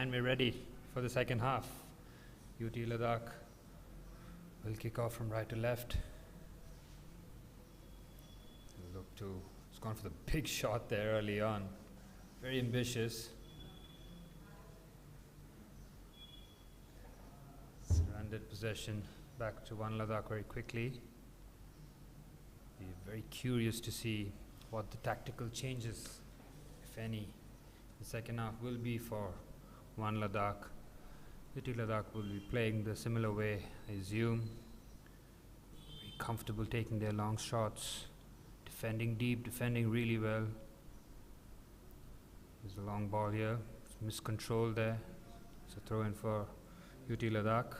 And we're ready for the second half. UT Ladakh will kick off from right to left. It's gone for the big shot there early on. Very ambitious. Surrendered possession back to 1LADAKH very quickly. Be very curious to see what the tactical changes, if any, the second half will be for 1LADAKH. UT Ladakh will be playing the similar way, I assume. Very comfortable taking their long shots, defending deep, defending really well. There's a long ball here, it's miscontrolled there. It's a throw in for UT Ladakh.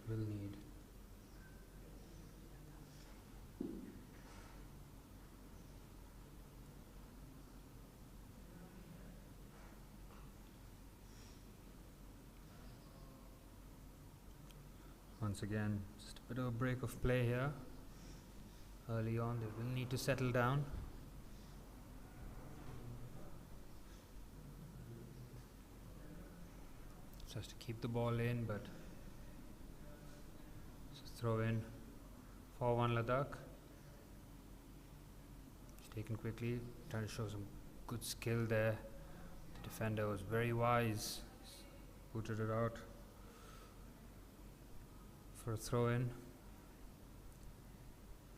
Will need. Once again, just a bit of a break of play here. Early on, they will need to settle down. Just to keep the ball in, but just throw in for 1LADAKH. It's taken quickly, trying to show some good skill there. The defender was very wise. He's booted it out for a throw in.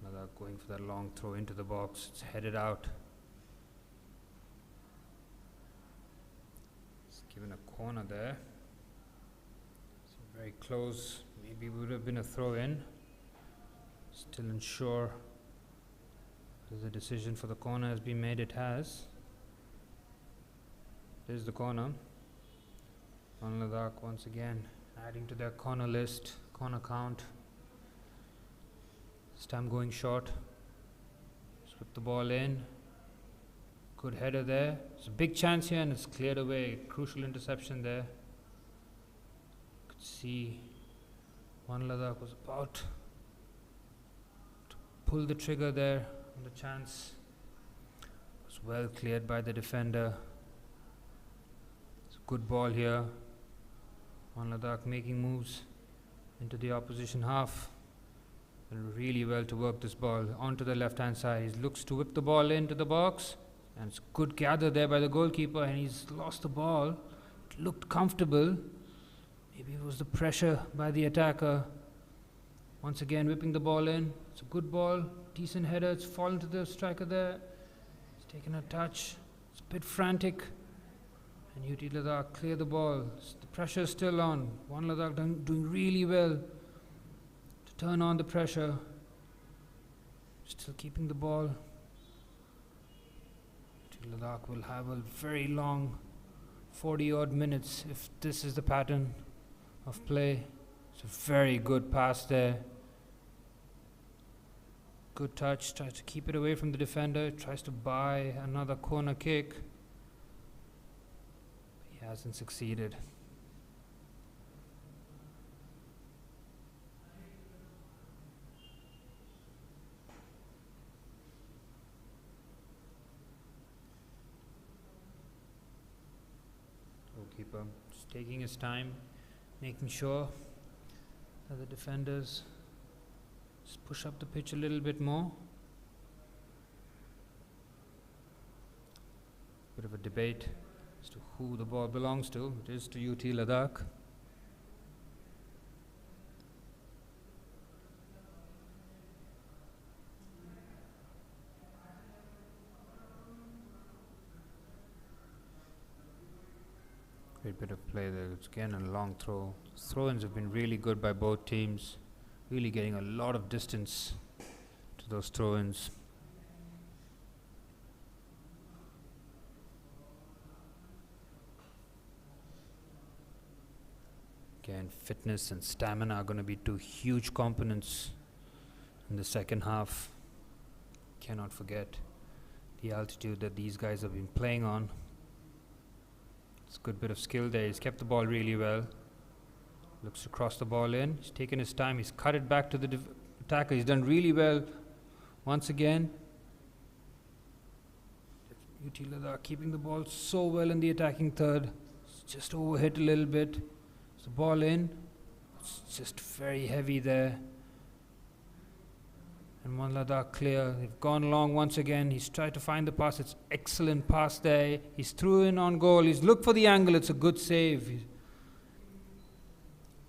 Ladakh going for that long throw into the box. It's headed out. It's given a corner there. So very close. Maybe would have been a throw in. Still unsure. There's a decision for the corner has been made. It has. There's the corner. 1LADAKH once again adding to their corner list. Corner count. This time going short. Just whip the ball in. Good header there. It's a big chance here and it's cleared away. Crucial interception there. Could see 1LADAKH was about to pull the trigger there on the chance. It was well cleared by the defender. It's a good ball here. 1LADAKH making moves into the opposition half. And really well to work this ball onto the left hand side. He looks to whip the ball into the box, and it's good gather there by the goalkeeper, and he's lost the ball. It looked comfortable. Maybe it was the pressure by the attacker. Once again whipping the ball in. It's a good ball, decent header. It's fallen to the striker there. He's taken a touch. It's a bit frantic. And UT Ladakh clear the ball. The pressure is still on. 1LADAKH doing really well to turn on the pressure. Still keeping the ball. UT Ladakh will have a very long 40 odd minutes if this is the pattern of play. It's a very good pass there. Good touch. Tries to keep it away from the defender. Tries to buy another corner kick. Hasn't succeeded. Goalkeeper just taking his time, making sure that the defenders just push up the pitch a little bit more. Bit of a debate as to who the ball belongs to. It is to UT Ladakh. Great bit of play there. It's again a long throw. Throw-ins have been really good by both teams. Really getting a lot of distance to those throw-ins. Again, fitness and stamina are going to be two huge components in the second half. Cannot forget the altitude that these guys have been playing on. It's a good bit of skill there. He's kept the ball really well. Looks to cross the ball in. He's taken his time. He's cut it back to the attacker. He's done really well Once again, UT Ladakh keeping the ball so well in the attacking third. It's just overhit a little bit. It's the ball in. It's just very heavy there. And 1LADAKH clear. They've gone long once again. He's tried to find the pass. It's excellent pass there. He's through in on goal. He's looked for the angle. It's a good save.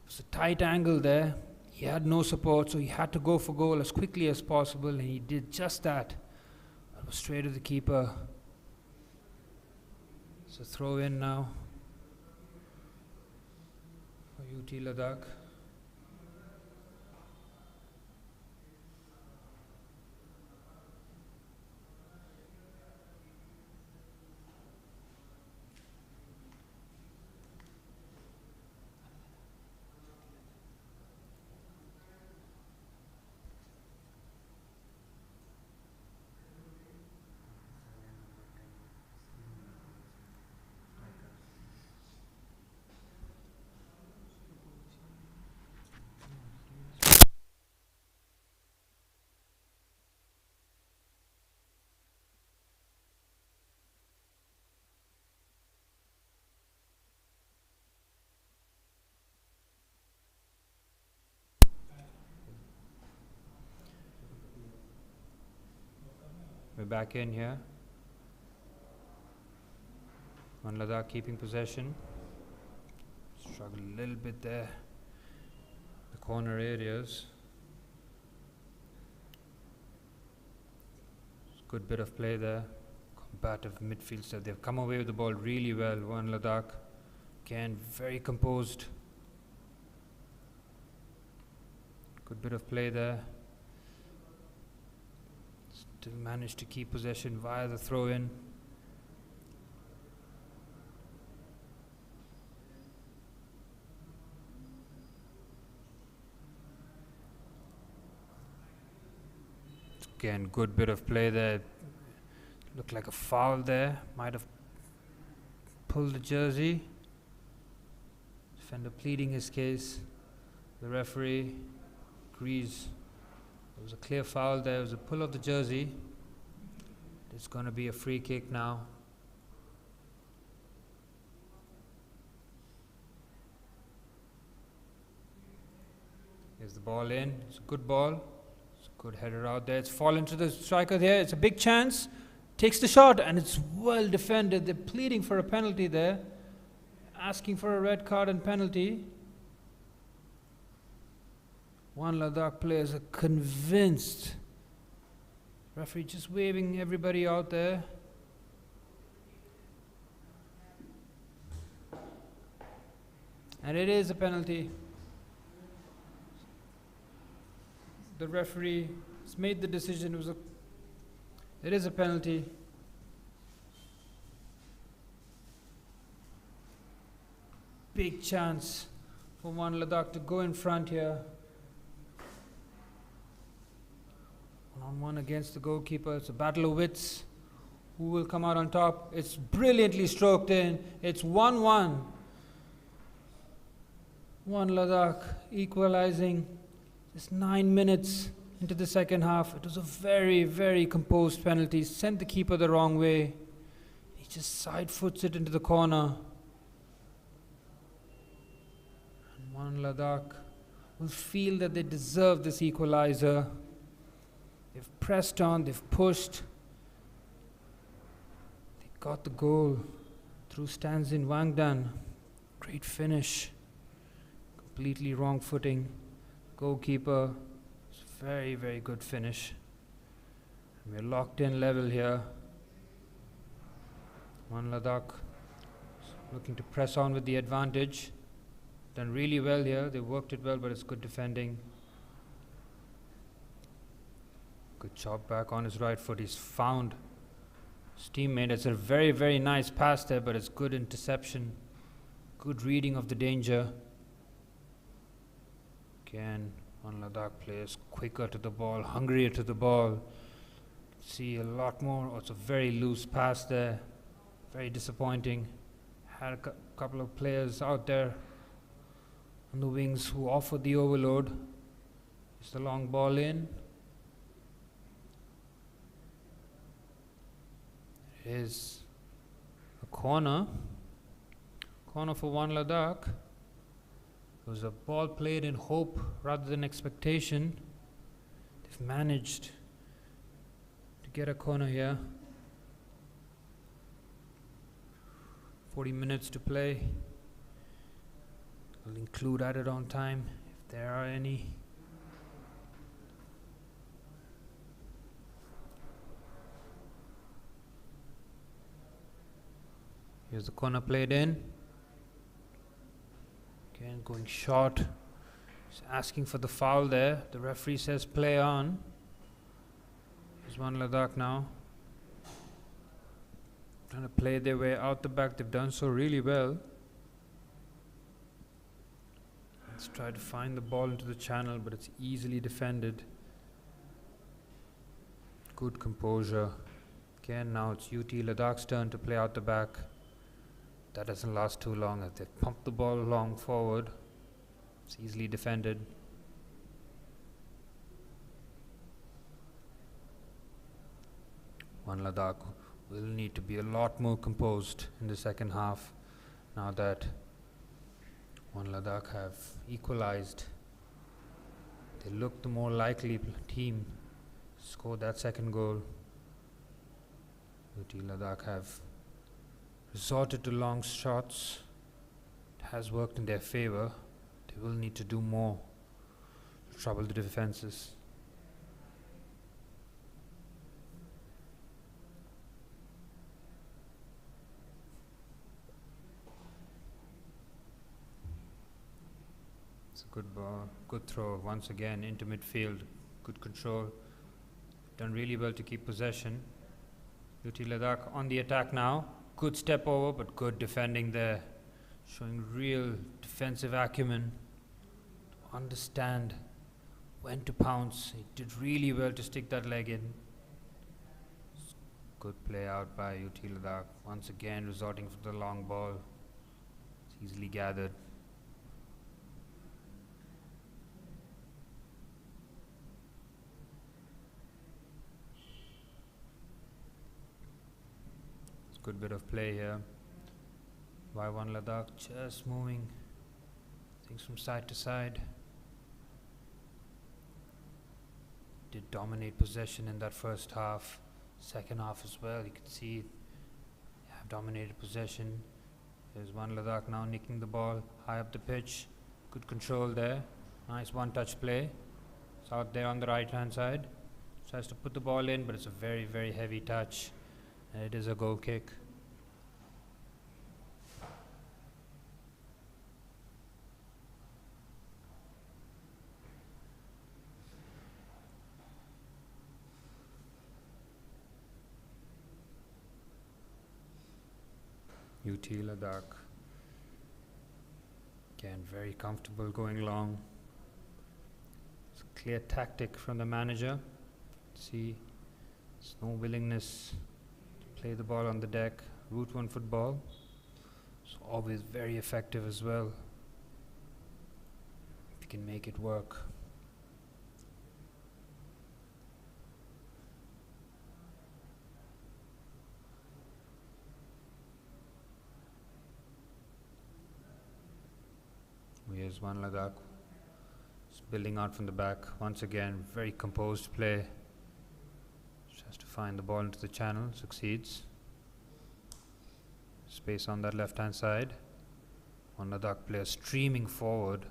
It's a tight angle there. He had no support, so he had to go for goal as quickly as possible, and he did just that. It was straight to the keeper. It's a throw in now for UT Ladakh. We're back in here. 1LADAKH keeping possession. Struggle a little bit there. The corner areas. Good bit of play there. Combative midfield stuff. They've come away with the ball really well. 1LADAKH again very composed. Good bit of play there. Still managed to keep possession via the throw-in. Again, good bit of play there. Looked like a foul there. Might have pulled the jersey. Defender pleading his case. The referee agrees. There was a clear foul there. It was a pull of the jersey. It's going to be a free kick now. Here's the ball in. It's a good ball. It's a good header out there. It's fallen to the striker there. It's a big chance. Takes the shot and it's well defended. They're pleading for a penalty there. Asking for a red card and penalty. 1LADAKH players are convinced. Referee just waving everybody out there. And it is a penalty. The referee has made the decision. It is a penalty. Big chance for 1LADAKH to go in front here. One-on-one against the goalkeeper. It's a battle of wits. Who will come out on top? It's brilliantly stroked in. It's 1-1. 1LADAKH equalizing just 9 minutes into the second half. It was a very, very composed penalty. Sent the keeper the wrong way. He just side foots it into the corner. And 1LADAKH will feel that they deserve this equalizer. They've pressed on, they've pushed. They got the goal through Stanzin Wangdan. Great finish. Completely wrong footing. Goalkeeper. It's a very, very good finish. And we're locked in level here. 1LADAKH looking to press on with the advantage. Done really well here. They worked it well, but it's good defending. Good chop back on his right foot. He's found his teammate. It's a very, very nice pass there, but it's good interception. Good reading of the danger. Again, 1LADAKH players quicker to the ball, hungrier to the ball. See a lot more. Oh, it's a very loose pass there. Very disappointing. Had a couple of players out there on the wings who offered the overload. It's the long ball in. It is a corner for 1LADAKH. It was a ball played in hope rather than expectation. They've managed to get a corner here. 40 minutes to play. We'll include added on time if there are any. Here's the corner played in. Again, going short. He's asking for the foul there. The referee says play on. Here's 1LADAKH now. Trying to play their way out the back. They've done so really well. Let's try to find the ball into the channel, but it's easily defended. Good composure. Again, now it's Ladakh's turn to play out the back. That doesn't last too long as they've pumped the ball along forward. It's easily defended. (1LADAKH) will need to be a lot more composed in the second half now that 1LADAKH have equalized. They look the more likely team to score that second goal. Ladakh have resorted to long shots. It has worked in their favor. They will need to do more to trouble the defenses. It's a good ball, good throw once again into midfield. Good control. Done really well to keep possession. Ladakh on the attack now. Good step over, but good defending there. Showing real defensive acumen. To understand when to pounce. He did really well to stick that leg in. Good play out by Ladakh. Once again resorting for the long ball. It's easily gathered. Good bit of play here by 1LADAKH, just moving things from side to side. Did dominate possession in that first half, second half as well. You can see they have dominated possession. There's 1LADAKH now nicking the ball high up the pitch. Good control there. Nice one-touch play. It's out there on the right-hand side. Tries to put the ball in, but it's a very, very heavy touch. And it is a goal kick. Ladakh. Again, very comfortable going long. It's a clear tactic from the manager. See, there's no willingness play the ball on the deck, route one football. So always very effective as well. If you can make it work. Here's 1LADAKH. It's building out from the back. Once again, very composed play. Just to find the ball into the channel, succeeds. Space on that left-hand side. 1LADAKH player streaming forward.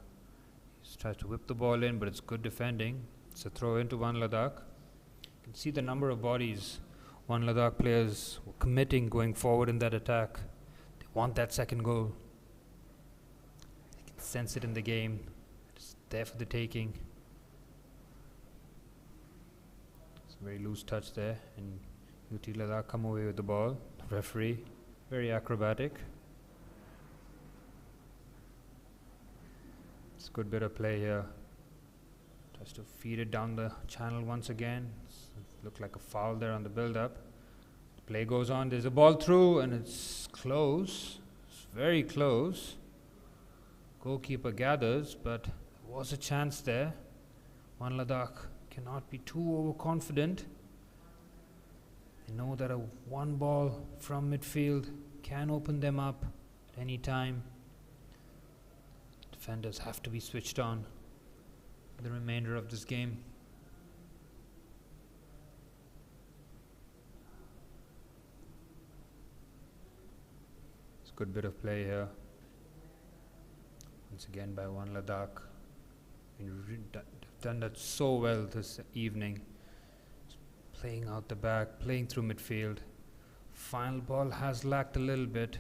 He tries to whip the ball in, but it's good defending. It's a throw into 1LADAKH. You can see the number of bodies 1LADAKH players were committing going forward in that attack. They want that second goal. Sense it in the game. It's there for the taking. It's a very loose touch there, and Ladakh come away with the ball. The referee, very acrobatic. It's a good bit of play here. Tries to feed it down the channel once again. It looked like a foul there on the build-up. The play goes on. There's a ball through, and it's close. It's very close. Goalkeeper gathers, but there was a chance there. 1LADAKH cannot be too overconfident. They know that a one ball from midfield can open them up at any time. Defenders have to be switched on for the remainder of this game. It's a good bit of play here. Once again by 1LADAKH. Done that so well this evening. Playing out the back, playing through midfield. Final ball has lacked a little bit,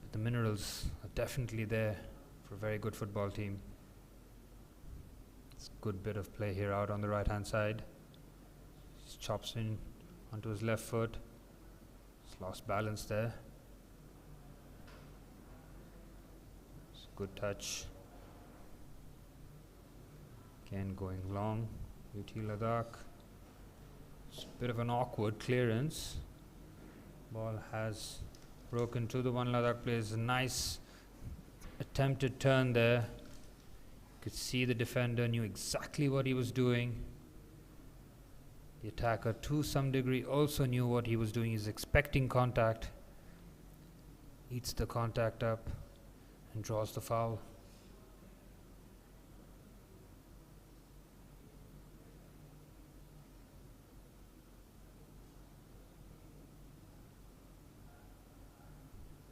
but the minerals are definitely there for a very good football team. It's a good bit of play here out on the right hand side. He chops in onto his left foot. He's lost balance there. It's a good touch. Again going long. Ladakh. It's a bit of an awkward clearance. Ball has broken to the 1LADAKH players. A nice attempted turn there. You could see the defender knew exactly what he was doing. The attacker to some degree also knew what he was doing. He's expecting contact. Eats the contact up and draws the foul.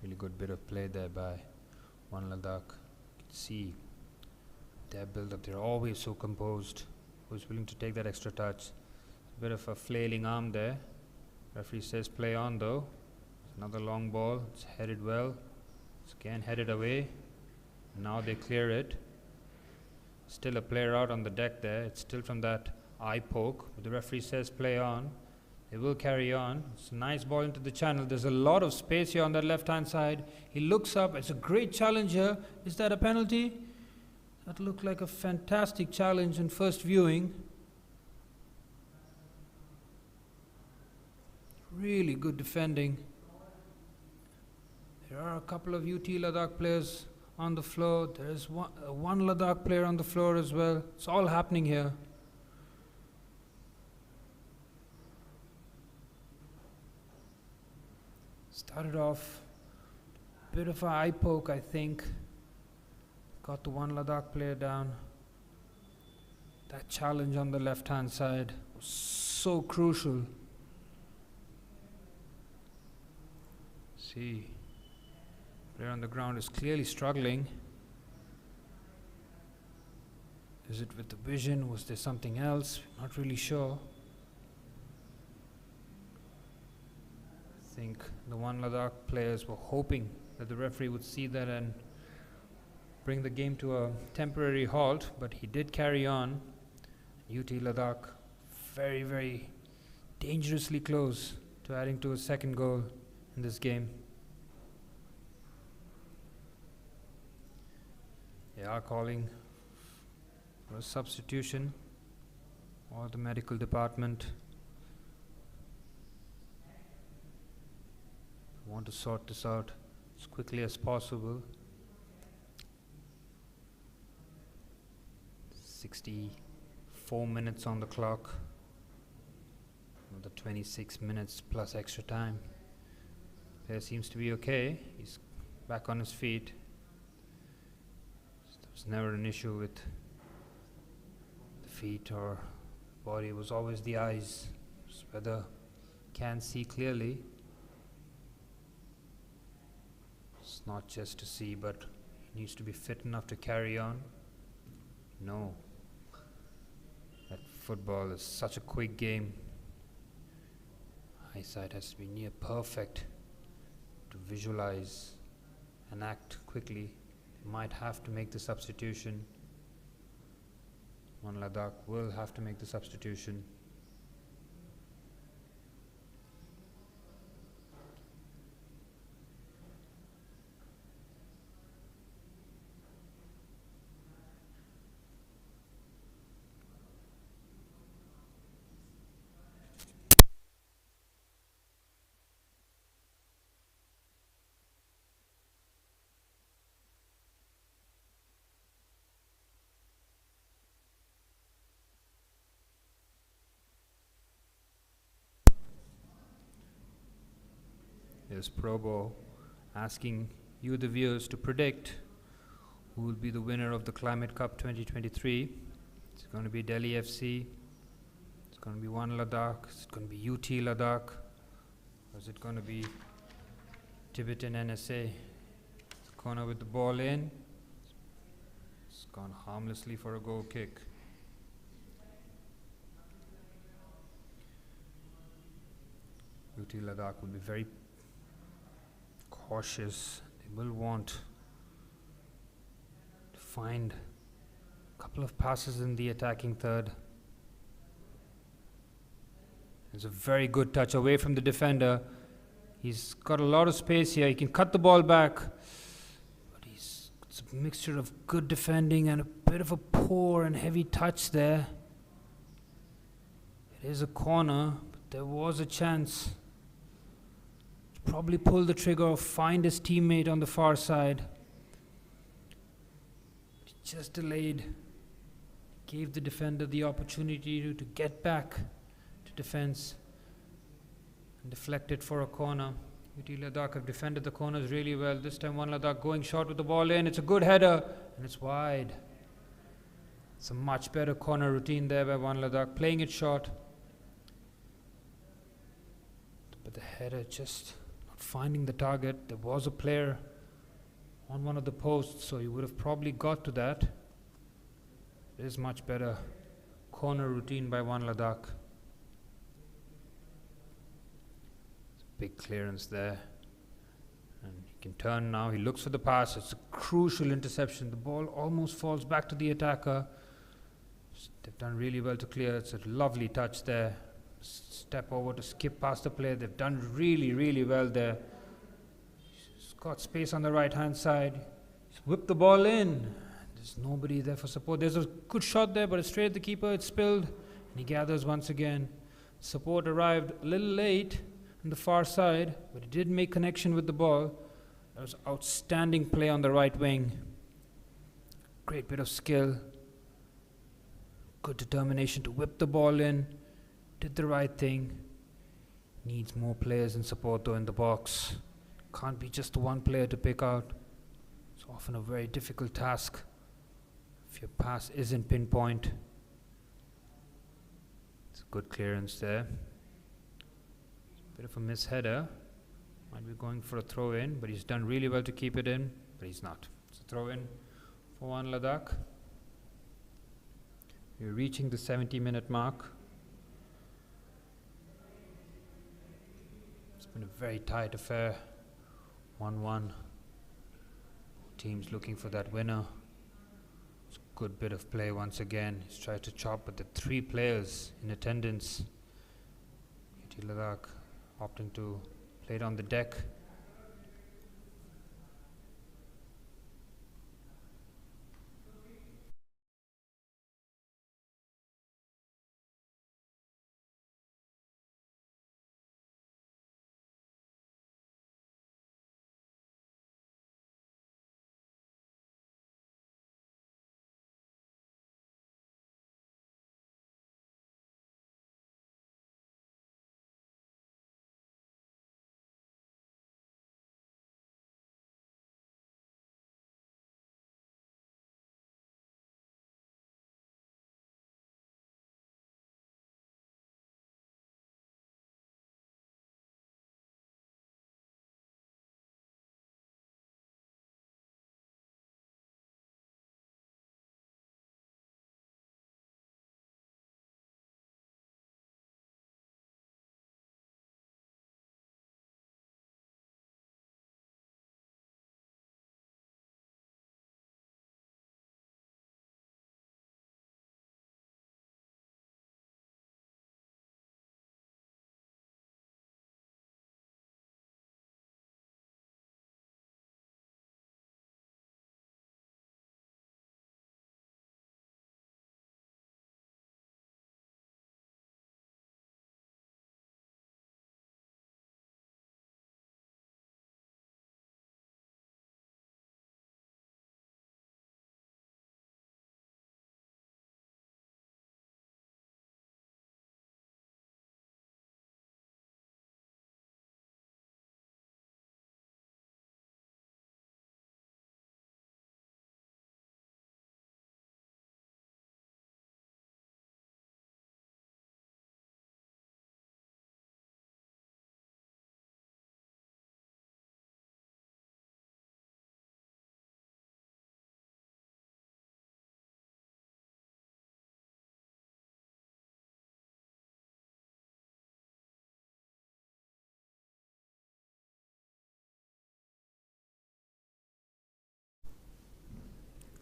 Really good bit of play there by 1LADAKH. You can see their build up. They're always so composed. Who's willing to take that extra touch? A bit of a flailing arm there. Referee says play on though. Another long ball. It's headed well. It's again headed away. Now they clear it. Still a player out on the deck there. It's still from that eye poke. But the referee says play on. They will carry on. It's a nice ball into the channel. There's a lot of space here on that left hand side. He looks up. It's a great challenge here. Is that a penalty? That looked like a fantastic challenge in first viewing. Really good defending. There are a couple of Ladakh players on the floor. There's one Ladakh player on the floor as well. It's all happening here. Started off a bit of an eye poke, I think. Got the 1LADAKH player down. That challenge on the left hand side was so crucial. See, player on the ground is clearly struggling. Is it with the vision? Was there something else? Not really sure. I think the 1LADAKH players were hoping that the referee would see that and bring the game to a temporary halt, but he did carry on. Ladakh very, very dangerously close to adding to a second goal in this game. They are calling for a substitution, or the medical department want to sort this out as quickly as possible. 64 minutes on the clock. Another 26 minutes plus extra time. Player seems to be okay. He's back on his feet. There was never an issue with the feet or body. It was always the eyes. Just whether can see clearly. It's not just to see, but he needs to be fit enough to carry on. No. That football is such a quick game. Eyesight has to be near perfect to visualize and act quickly. They might have to make the substitution. 1LADAKH will have to make the substitution. Here's Probo asking you, the viewers, to predict who will be the winner of the Climate Cup 2023. Is it going to be Delhi FC? Is it going to be 1LADAKH? Is it going to be UT Ladakh? Or is it going to be Tibetan NSA? It's a corner with the ball in. It's gone harmlessly for a goal kick. UT Ladakh will be very cautious. They will want to find a couple of passes in the attacking third. It's a very good touch away from the defender. He's got a lot of space here. He can cut the ball back. But it's a mixture of good defending and a bit of a poor and heavy touch there. It is a corner, but there was a chance to probably pull the trigger or find his teammate on the far side. He just delayed. Gave the defender the opportunity to get back to defense and deflect it for a corner. UT Ladakh have defended the corners really well. This time 1LADAKH going short with the ball in. It's a good header and it's wide. It's a much better corner routine there by 1LADAKH, playing it short. But the header just not finding the target. There was a player on one of the posts, so he would have probably got to that. It is much better corner routine by 1LADAKH. Big clearance there. And he can turn now. He looks for the pass. It's a crucial interception. The ball almost falls back to the attacker. They've done really well to clear. It's a lovely touch there. Step over to skip past the player. They've done really, really well there. He's got space on the right-hand side. He's whipped the ball in. There's nobody there for support. There's a good shot there, but it's straight at the keeper. It's spilled. And he gathers once again. Support arrived a little late on the far side, but he did make connection with the ball. That was outstanding play on the right wing. Great bit of skill. Good determination to whip the ball in. Did the right thing. Needs more players and support though in the box. Can't be just one player to pick out. It's often a very difficult task if your pass isn't pinpoint. It's a good clearance there. Bit of a misheader. Might be going for a throw in, but he's done really well to keep it in, but he's not. It's a throw in for 1LADAKH. We're reaching the 70-minute mark. It's been a very tight affair. 1-1. Teams looking for that winner. It's a good bit of play once again. He's tried to chop, but the 3 players in attendance. UT Ladakh opting to play it on the deck.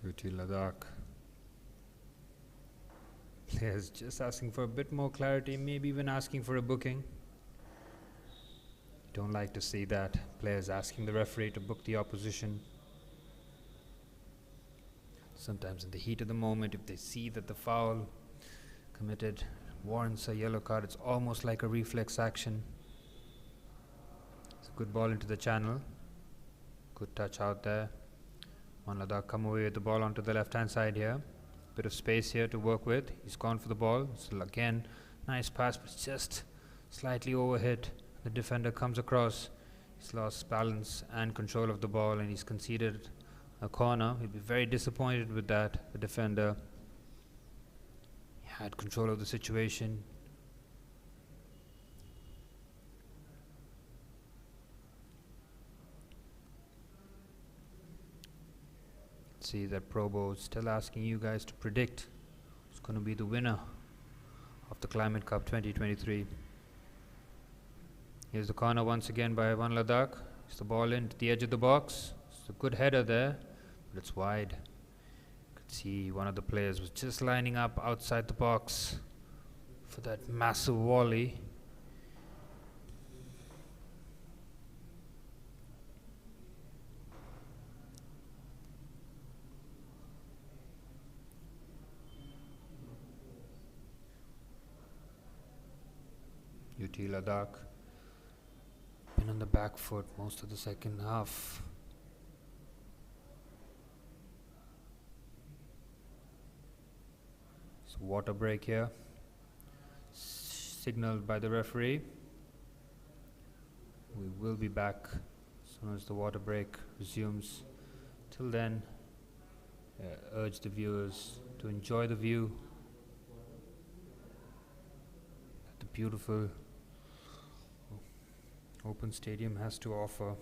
UT Ladakh. Players just asking for a bit more clarity, maybe even asking for a booking. Don't like to see that. Players asking the referee to book the opposition. Sometimes in the heat of the moment, if they see that the foul committed warrants a yellow card, it's almost like a reflex action. It's a good ball into the channel. Good touch out there. 1LADAKH come away with the ball onto the left hand side here. Bit of space here to work with. He's gone for the ball. So again, nice pass, but just slightly overhit. The defender comes across. He's lost balance and control of the ball, and he's conceded a corner. He'll be very disappointed with that. The defender had control of the situation. See that Probo is still asking you guys to predict who's going to be the winner of the Climate Cup 2023. Here's the corner once again by 1LADAKH. It's the ball into the edge of the box. It's a good header there, but it's wide. You could see one of the players was just lining up outside the box for that massive volley. UT Ladakh been on the back foot most of the second half. So water break here, signaled by the referee. We will be back as soon as the water break resumes. Till then, urge the viewers to enjoy the view that the beautiful open stadium has to offer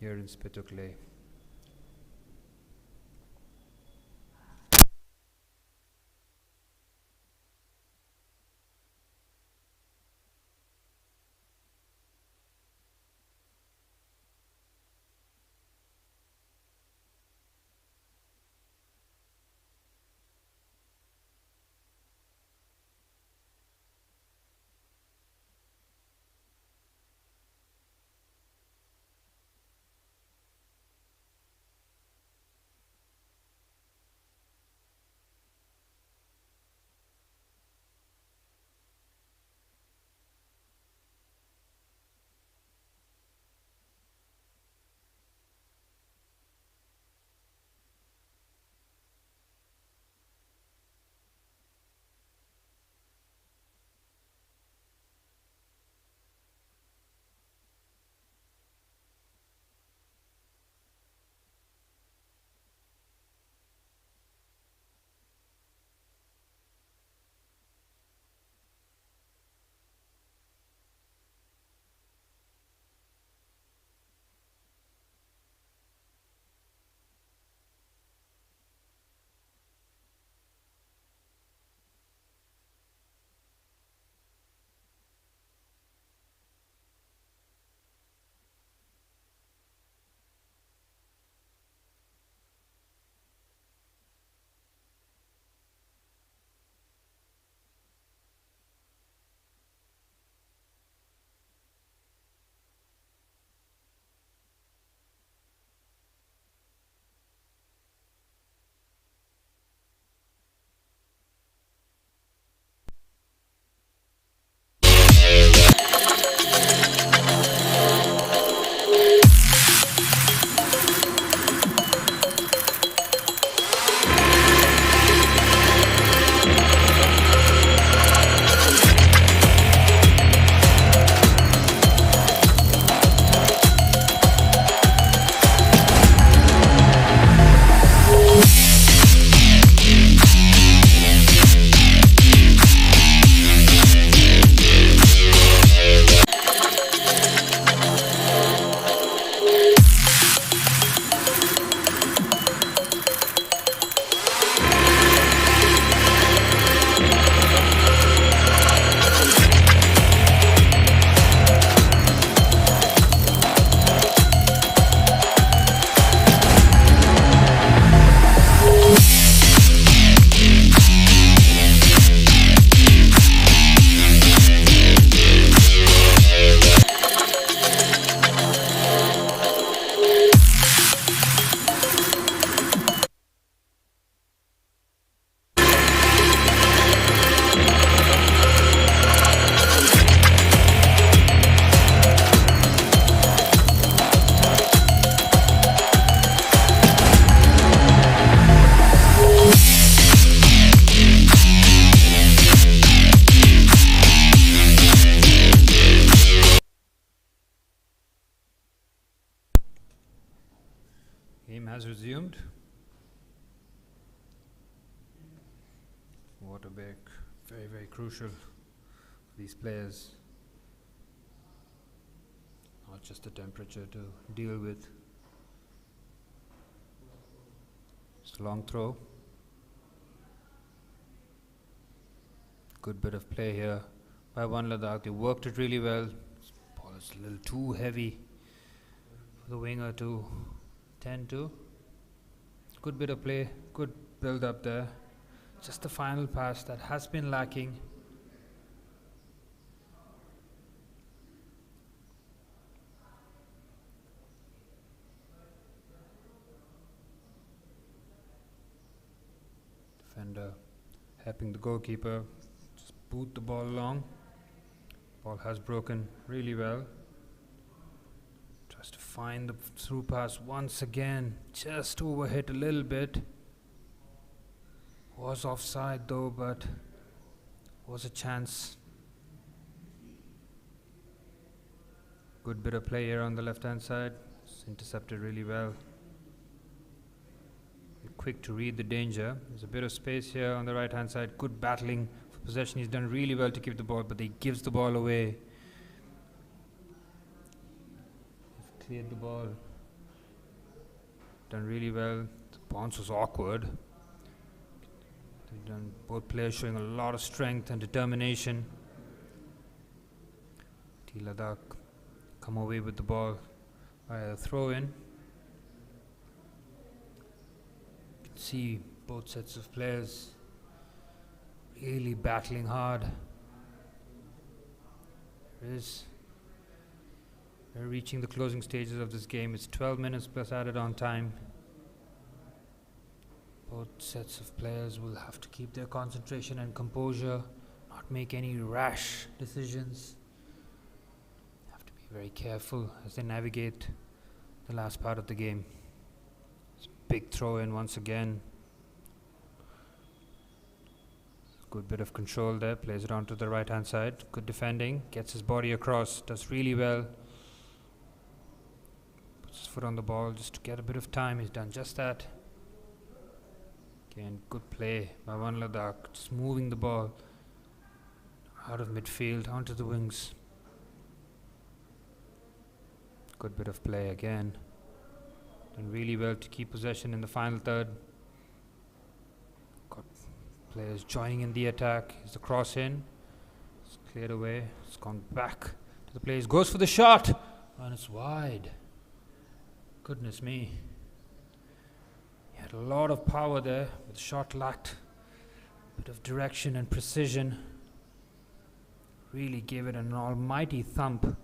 here in Spituk. Game has resumed. Water break, very, very crucial for these players. Not just the temperature to deal with. It's a long throw. Good bit of play here by 1LADAKH. They worked it really well. This ball is a little too heavy for the winger to tend to. Good bit of play, good build up there. Just the final pass that has been lacking. Defender helping the goalkeeper just boot the ball along. Ball has broken really well. Tries to find the through pass once again. Just overhit a little bit. Was offside though, but was a chance. Good bit of play here on the left hand side. It's intercepted really well. Quick to read the danger. There's a bit of space here on the right hand side. Good battling for possession. He's done really well to keep the ball, but he gives the ball away. He's cleared the ball. Done really well. The bounce was awkward. They've done, both players showing a lot of strength and determination. 1LADAKH come away with the ball by a throw in. See both sets of players really battling hard. We're reaching the closing stages of this game. It's 12 minutes plus added on time. Both sets of players will have to keep their concentration and composure, not make any rash decisions. Have to be very careful as they navigate the last part of the game. Big throw in once again. Good bit of control there. Plays it onto the right hand side. Good defending. Gets his body across. Does really well. Puts his foot on the ball just to get a bit of time. He's done just that. Again, good play by 1LADAKH. Just moving the ball out of midfield onto the wings. Good bit of play again. Done really well to keep possession in the final third. Got players joining in the attack. Is the cross in? It's cleared away. It's gone back to the players. Goes for the shot! And it's wide. Goodness me. He had a lot of power there, but the shot lacked a bit of direction and precision. Really gave it an almighty thump.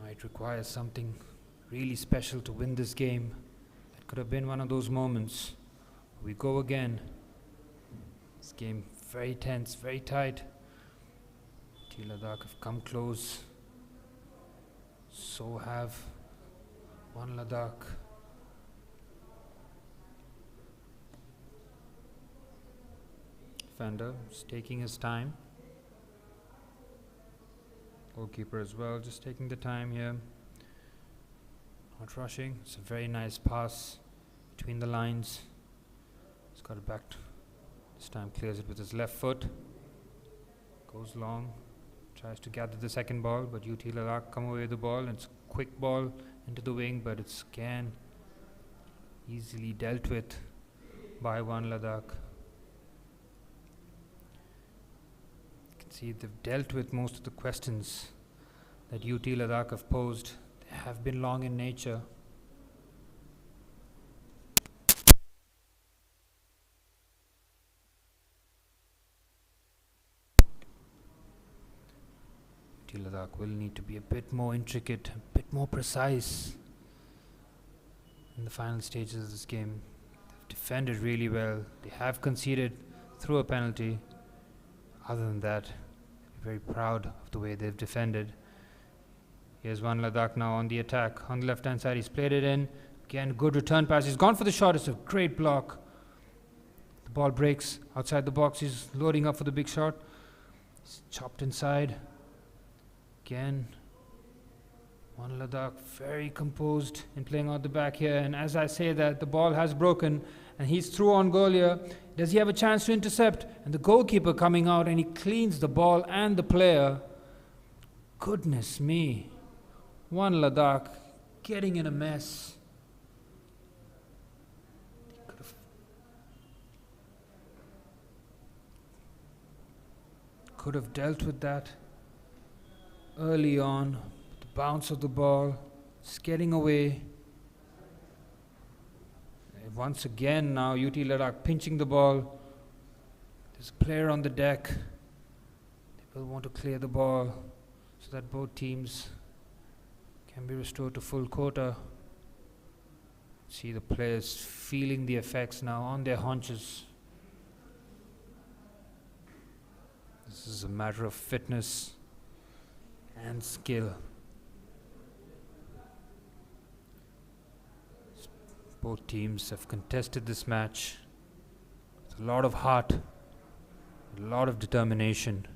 Might require something really special to win this game. That could have been one of those moments. We go again. This game very tense, very tight. 1LADAKH have come close. So have 1LADAKH. Defender is taking his time. Goalkeeper as well, just taking the time here. Not rushing. It's a very nice pass between the lines. He's got it back. This time clears it with his left foot. Goes long. Tries to gather the second ball, but 1LADAKH come away with the ball. It's a quick ball into the wing, but it's again easily dealt with by 1LADAKH. See, they've dealt with most of the questions that 1LADAKH have posed. They have been long in nature. Ladakh will need to be a bit more intricate, a bit more precise in the final stages of this game. They've defended really well. They have conceded through a penalty. Other than that, they're very proud of the way they've defended. Here's 1LADAKH now on the attack. On the left hand side, he's played it in. Again, good return pass. He's gone for the shot. It's a great block. The ball breaks outside the box. He's loading up for the big shot. He's chopped inside. Again, 1Ladakh very composed in playing out the back here, and as I say that, the ball has broken and he's through on goal here. Does he have a chance to intercept? And the goalkeeper coming out and he cleans the ball and the player. Goodness me. 1Ladakh getting in a mess. Could have dealt with that early on. The bounce of the ball, it's getting away. And once again now UT Ladakh pinching the ball. There's a player on the deck. They will want to clear the ball so that both teams can be restored to full quota. See the players feeling the effects now on their haunches. This is a matter of fitness and skill. Both teams have contested this match with a lot of heart, a lot of determination.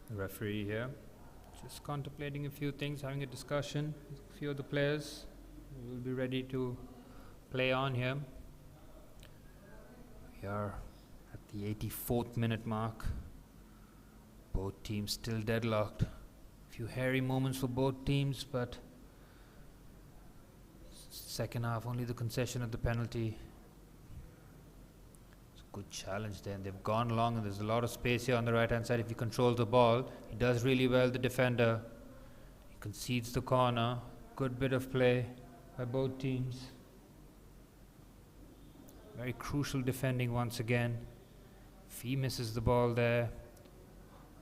The referee here, just contemplating a few things, having a discussion with a few of the players. We'll be ready to play on here. We are at the 84th minute mark. Both teams still deadlocked. A few hairy moments for both teams, but second half only the concession of the penalty. Good challenge there, and they've gone long, and there's a lot of space here on the right hand side. If he controls the ball, he does really well, the defender. He concedes the corner. Good bit of play by both teams. Very crucial defending once again. If he misses the ball there,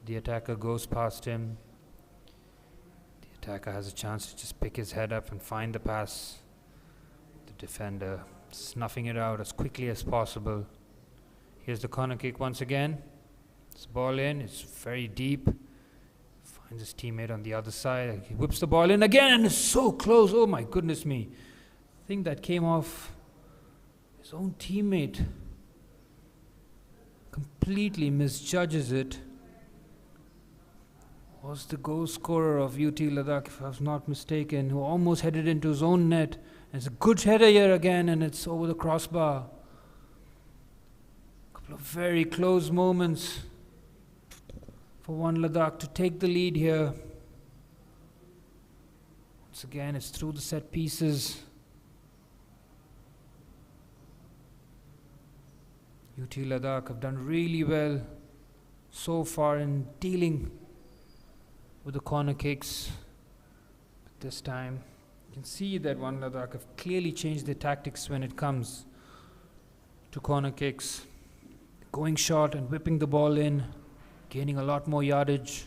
the attacker goes past him. The attacker has a chance to just pick his head up and find the pass. The defender snuffing it out as quickly as possible. Here's the corner kick once again. This ball in, it's very deep. Finds his teammate on the other side. He whips the ball in again, and it's so close. Oh my goodness me. I think that came off his own teammate. Completely misjudges it. Was the goal scorer of UT Ladakh, if I was not mistaken, who almost headed into his own net. And it's a good header here again, and it's over the crossbar. Of very close moments for 1Ladakh to take the lead here. Once again, it's through the set pieces. UT Ladakh have done really well so far in dealing with the corner kicks. But this time, you can see that 1Ladakh have clearly changed their tactics when it comes to corner kicks. Going short and whipping the ball in, gaining a lot more yardage.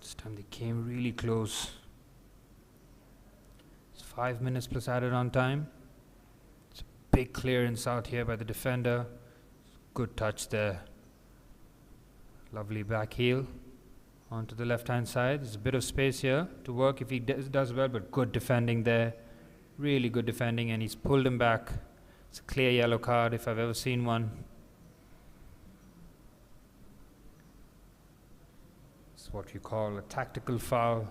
This time they came really close. It's 5 minutes plus added on time. It's a big clearance out here by the defender. Good touch there. Lovely back heel onto the left hand side. There's a bit of space here to work if he does well, but good defending there. Really good defending, and he's pulled him back. It's a clear yellow card if I've ever seen one. It's what you call a tactical foul.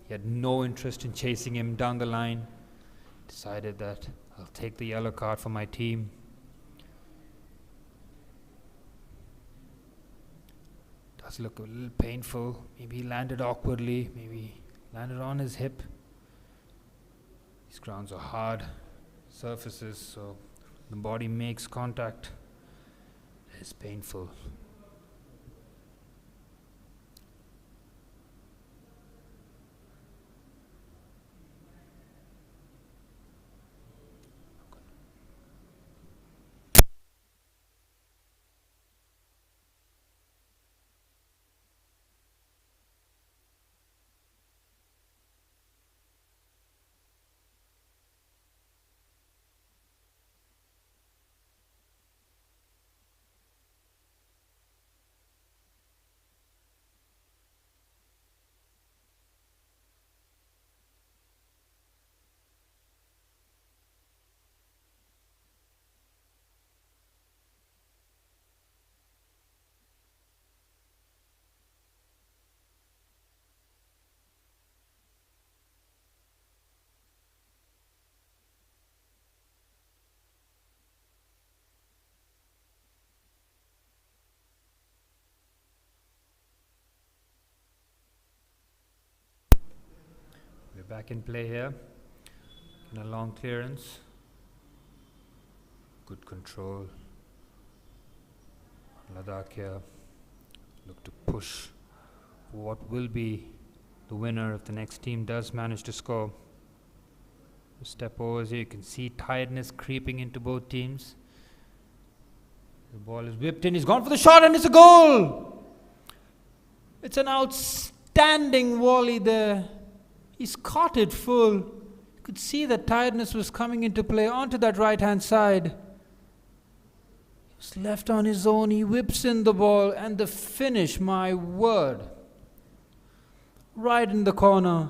He had no interest in chasing him down the line. Decided that I'll take the yellow card for my team. Does look a little painful. Maybe he landed awkwardly. Maybe landed on his hip. These grounds are hard surfaces, so the body makes contact. It's painful. back in play here. In a long clearance. Good control. Ladakh here look to push what will be the winner if the next team does manage to score. Step overs here, you can see tiredness creeping into both teams. The ball is whipped in, he's gone for the shot and it's a goal! It's an outstanding volley there. He's caught it full. You could see that tiredness was coming into play onto that right hand side. He was left on his own, he whips in the ball and the finish, my word. Right in the corner.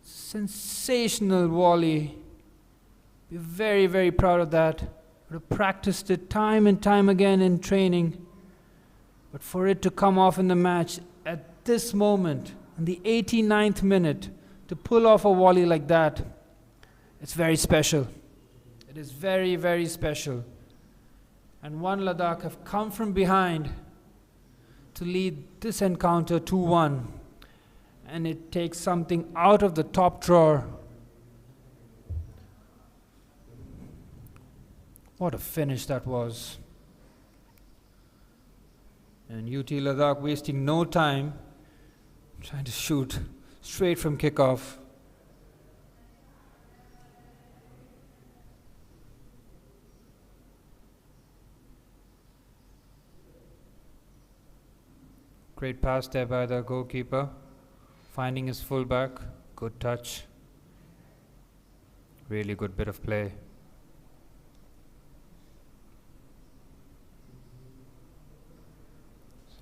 Sensational volley. We're very, very proud of that. We've practiced it time and time again in training. But for it to come off in the match at this moment, in the 89th minute, to pull off a volley like that, it's very special. It is very, very special. And 1LADAKH have come from behind to lead this encounter 2-1. And it takes something out of the top drawer. What a finish that was. And UT Ladakh wasting no time trying to shoot straight from kickoff. Great pass there by the goalkeeper. Finding his fullback. Good touch. Really good bit of play.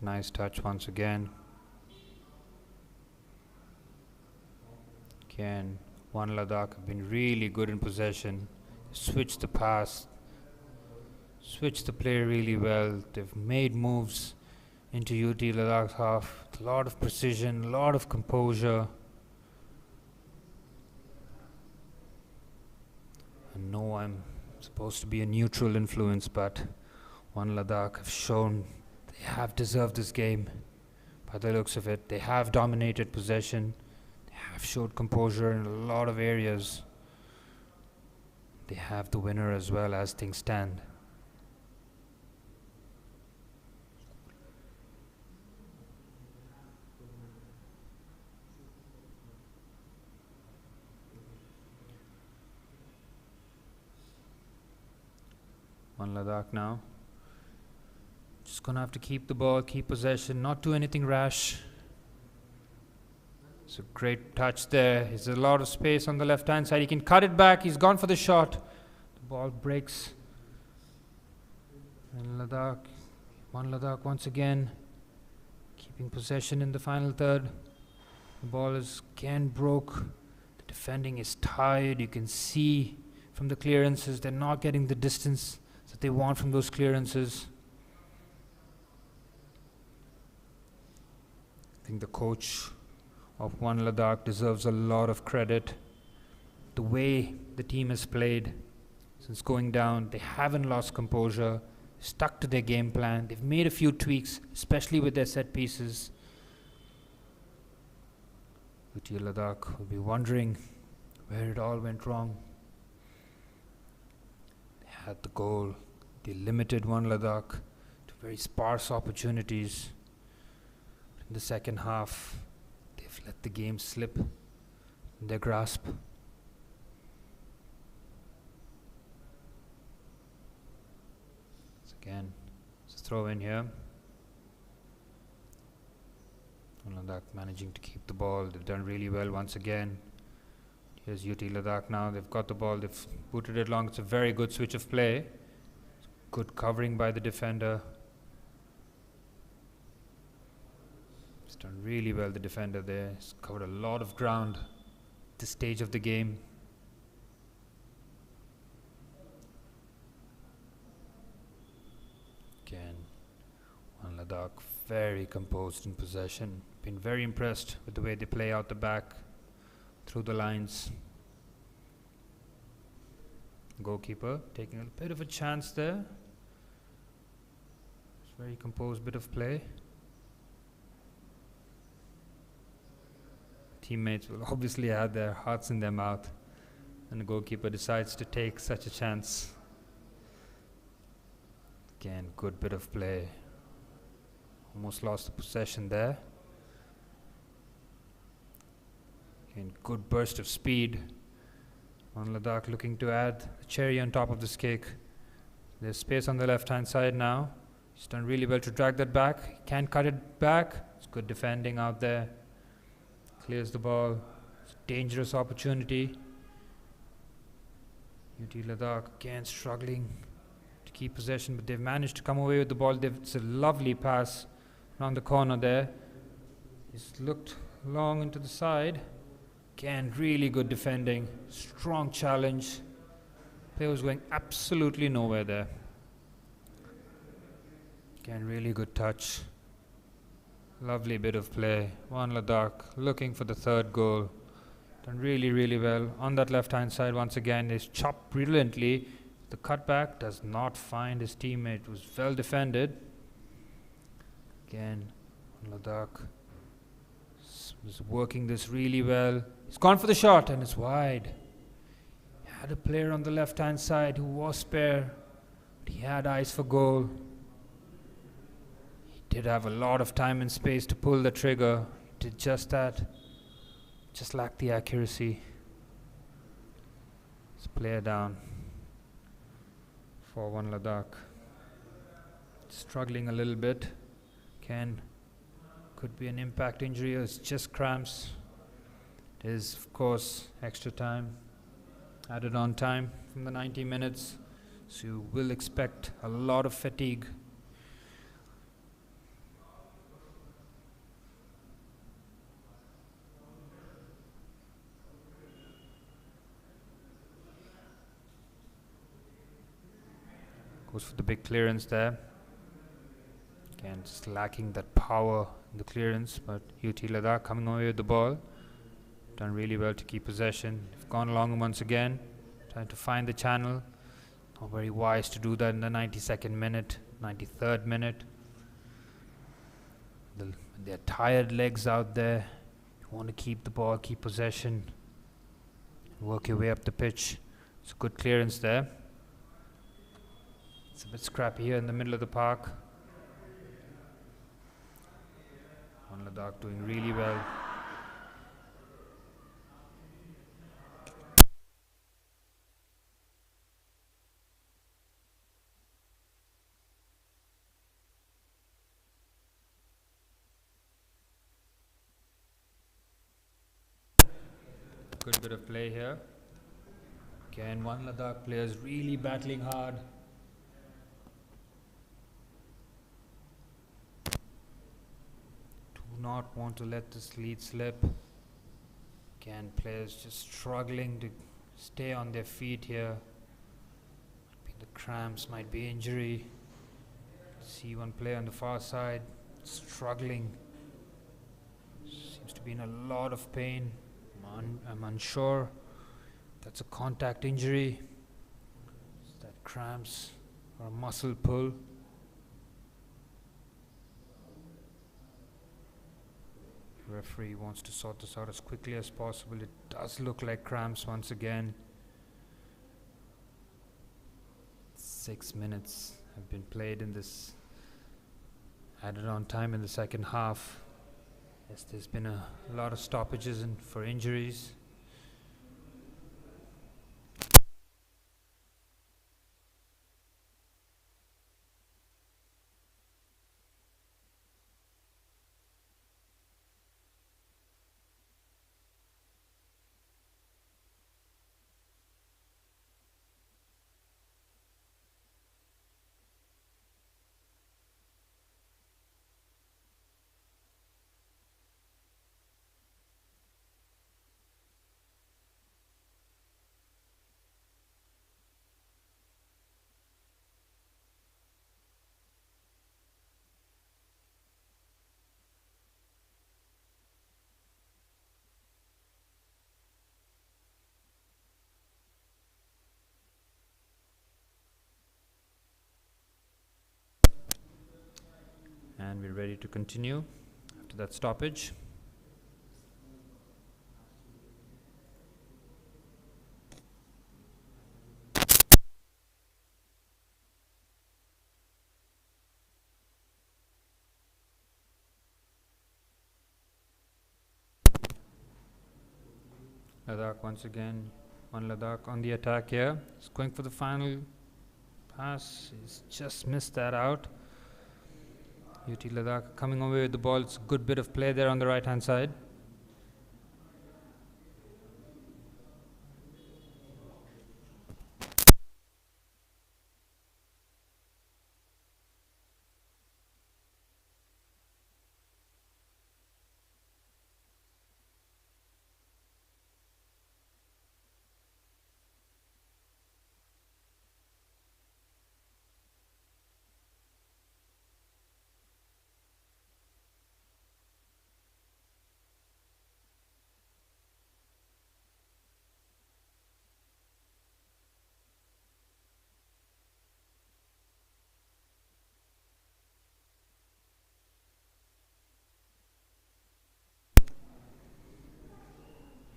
Nice touch once again. Again, 1LADAKH have been really good in possession. Switched the pass, switched the play really well. They've made moves into UT Ladakh's half. A lot of precision, a lot of composure. I know I'm supposed to be a neutral influence, but 1LADAKH have shown they have deserved this game by the looks of it. They have dominated possession. They have showed composure in a lot of areas. They have the winner as well as things stand. Ladakh now. Just gonna have to keep the ball, keep possession, not do anything rash. It's a great touch there. There's a lot of space on the left hand side. He can cut it back. He's gone for the shot. The ball breaks. And 1LADAKH once again keeping possession in the final third. The ball is again broke. The defending is tired. You can see from the clearances they're not getting the distance that they want from those clearances. I think the coach of 1LADAKH deserves a lot of credit. The way the team has played since going down, they haven't lost composure, stuck to their game plan. They've made a few tweaks, especially with their set pieces. UT Ladakh will be wondering where it all went wrong. They had the goal. They limited 1LADAKH to very sparse opportunities. In the second half, they've let the game slip in their grasp. Again, it's a throw in here. 1LADAKH managing to keep the ball. They've done really well once again. Here's UT Ladakh now. They've got the ball. They've booted it long. It's a very good switch of play. Good covering by the defender. He's done really well, the defender there. He's covered a lot of ground at this stage of the game. Again, 1LADAKH very composed in possession. Been very impressed with the way they play out the back, through the lines. Goalkeeper taking a bit of a chance there. It's very composed bit of play. teammates will obviously have their hearts in their mouth, and the goalkeeper decides to take such a chance. Again, good bit of play. Almost lost the possession there. Again, good burst of speed. 1LADAKH looking to add the cherry on top of this cake. There's space on the left hand side now. He's done really well to drag that back. He can't cut it back. It's good defending out there. Clears the ball. It's a dangerous opportunity. Ladakh again struggling to keep possession, but they've managed to come away with the ball. It's a lovely pass around the corner there. He's looked long into the side. Again, really good defending. Strong challenge. Player was going absolutely nowhere there. Again, really good touch. Lovely bit of play. 1LADAKH looking for the third goal. Done really, really well. On that left-hand side, once again, is chopped brilliantly. The cutback does not find his teammate. It was well defended. Again, 1LADAKH was working this really well. He's gone for the shot and it's wide. He had a player on the left-hand side who was spare, but he had eyes for goal. He did have a lot of time and space to pull the trigger. He did just that. Just lacked the accuracy. It's a player down for 1LADAKH. Struggling a little bit. Could be an impact injury or it's just cramps. It is, of course, extra time. Added on time from the 90 minutes. So you will expect a lot of fatigue. Goes for the big clearance there. Again, just lacking that power in the clearance, but Ladakh coming away with the ball. Done really well to keep possession. They've gone along once again, trying to find the channel. Not very wise to do that in the 92nd minute, 93rd minute. Their tired legs out there. You want to keep the ball, keep possession, work your way up the pitch. It's a good clearance there. It's a bit scrappy here in the middle of the park. 1LADAKH doing really well. Good bit of play here. Again, 1LADAKH players really battling hard. Not want to let this lead slip. Again, players just struggling to stay on their feet here. Might be the cramps, might be injury. See one player on the far side struggling. Seems to be in a lot of pain. I'm unsure. That's a contact injury. Is that cramps or a muscle pull? Referee wants to sort this out as quickly as possible. It does look like cramps once again. 6 minutes have been played in this, added on time in the second half. Yes, there's been a lot of stoppages for injuries. And we're ready to continue after that stoppage. Ladakh once again. 1LADAKH on the attack here. He's going for the final pass. He's just missed that out. UT Ladakh coming away with the ball. It's a good bit of play there on the right hand side.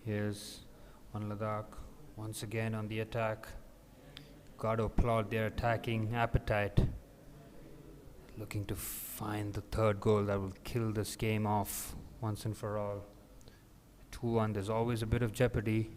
Here's 1LADAKH once again on the attack. Got to applaud their attacking appetite. Looking to find the third goal that will kill this game off once and for all. 2-1, there's always a bit of jeopardy.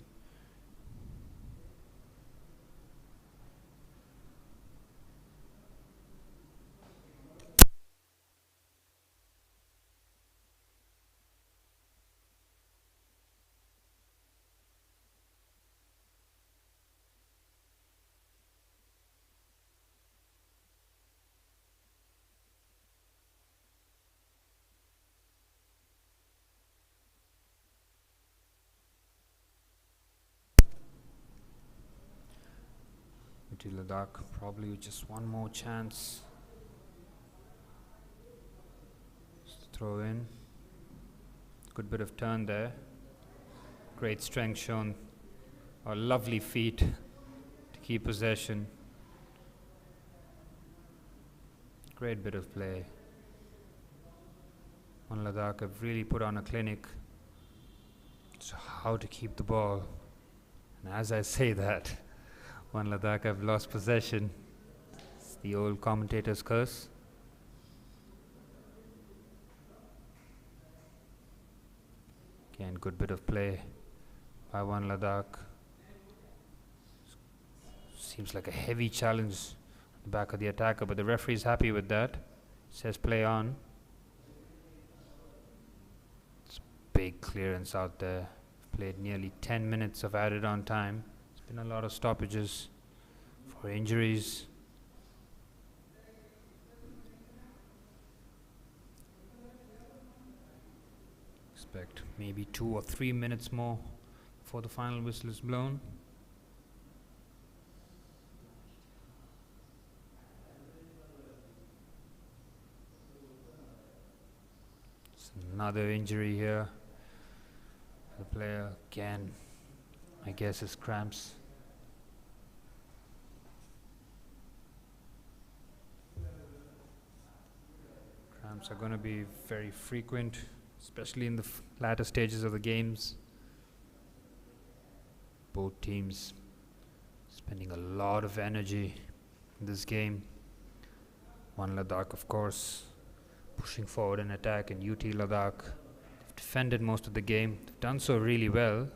UT Ladakh probably with just one more chance. Just throw in. Good bit of turn there. Great strength shown. A lovely feat to keep possession. Great bit of play. 1LADAKH have really put on a clinic. So how to keep the ball. And as I say that, 1LADAKH have lost possession. It's the old commentator's curse. Again, good bit of play by 1LADAKH. Seems like a heavy challenge on the back of the attacker, but the referee is happy with that. Says play on. It's big clearance out there. Played nearly 10 minutes of added on time. Been a lot of stoppages for injuries. Expect maybe 2 or 3 minutes more before the final whistle is blown. It's another injury here. The player again, I guess, his cramps. Cramps are going to be very frequent, especially in the latter stages of the games. Both teams spending a lot of energy in this game. 1LADAKH, of course, pushing forward in attack, and UT Ladakh, they've defended most of the game. They've done so really well.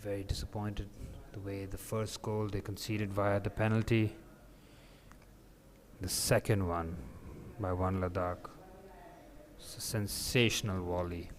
Very disappointed the way the first goal they conceded via the penalty. The second one by 1LADAKH. It's a sensational volley.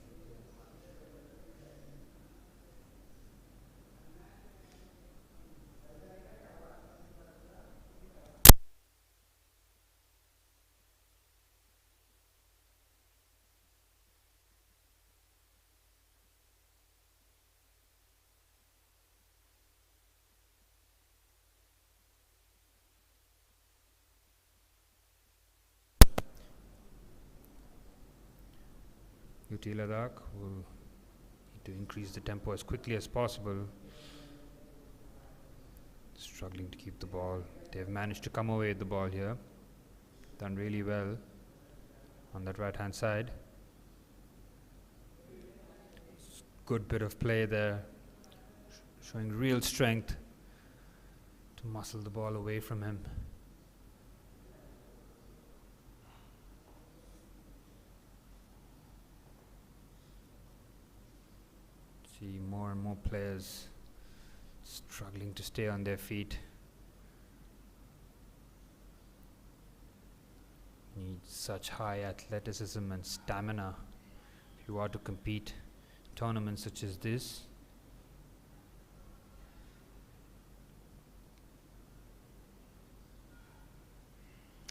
UT Ladakh will need to increase the tempo as quickly as possible. Struggling to keep the ball. They've managed to come away with the ball here. Done really well on that right hand side. Good bit of play there. Showing real strength to muscle the ball away from him. See more and more players struggling to stay on their feet. Need such high athleticism and stamina if you are to compete in tournaments such as this.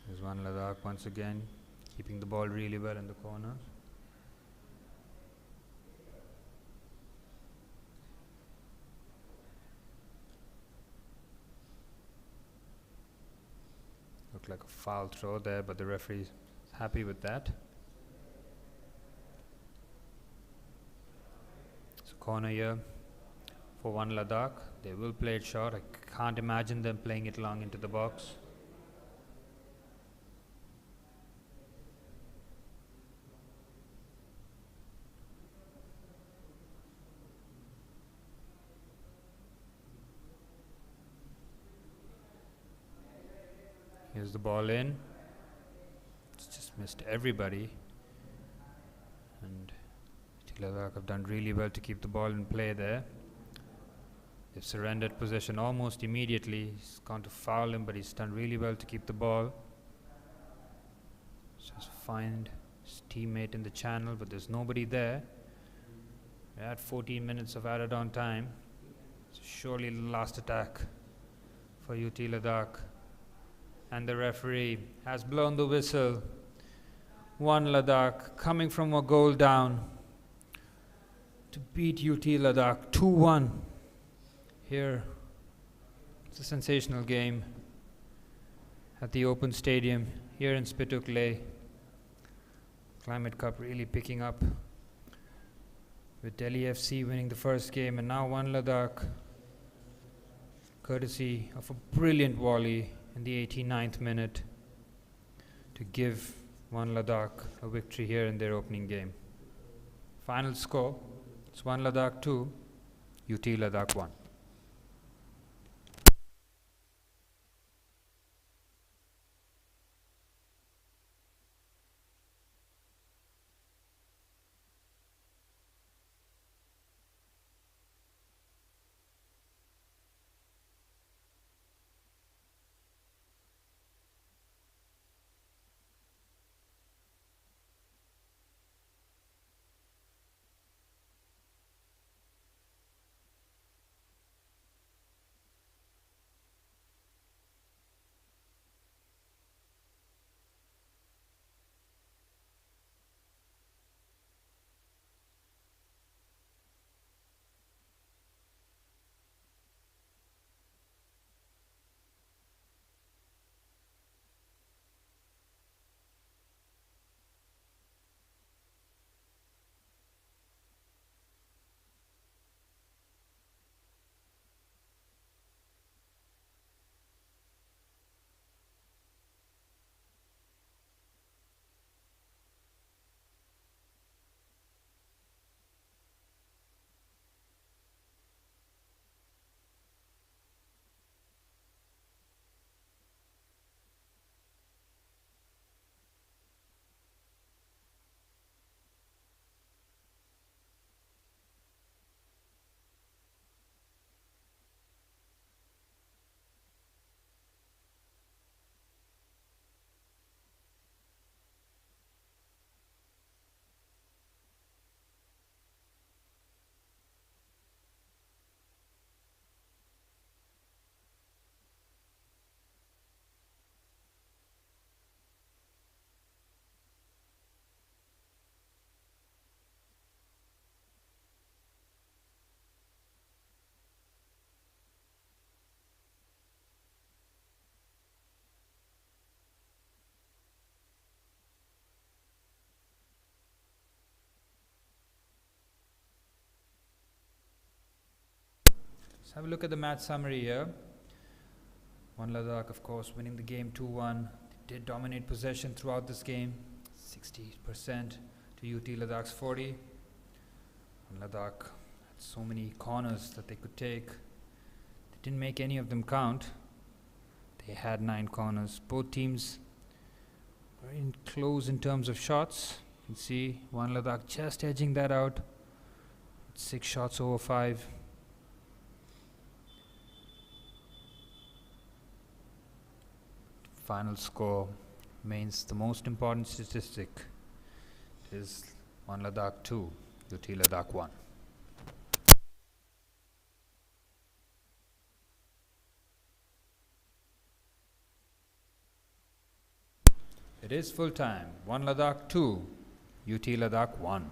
There's 1LADAKH once again, keeping the ball really well in the corner. Looked like a foul throw there, but the referee is happy with that. It's a corner here for 1LADAKH. They will play it short. I can't imagine them playing it long into the box. Here's the ball in. It's just missed everybody. And 1LADAKH have done really well to keep the ball in play there. They've surrendered possession almost immediately. He's gone to foul him, but he's done really well to keep the ball. Just find his teammate in the channel, but there's nobody there. We're at 14 minutes of added on time. So surely the last attack for 1LADAKH. And the referee has blown the whistle. 1LADAKH coming from a goal down to beat 1LADAKH 2-1. Here, it's a sensational game at the open stadium here in Spituk Leh. Climate Cup really picking up with Delhi FC winning the first game, and now 1LADAKH, courtesy of a brilliant volley in the 89th minute, to give 1LADAKH a victory here in their opening game. Final score, it's 1LADAKH 2, 1LADAKH 1. Let's have a look at the match summary here. 1LADAKH, of course, winning the game 2-1. They did dominate possession throughout this game, 60% to 1LADAKH's 40. 1LADAKH had so many corners that they could take. They didn't make any of them count. They had 9 corners. Both teams were in close in terms of shots. You can see 1LADAKH just edging that out. 6 shots over 5. Final score means the most important statistic is 1Ladakh 2, UT Ladakh 1. It is full time. 1Ladakh 2, UT Ladakh 1.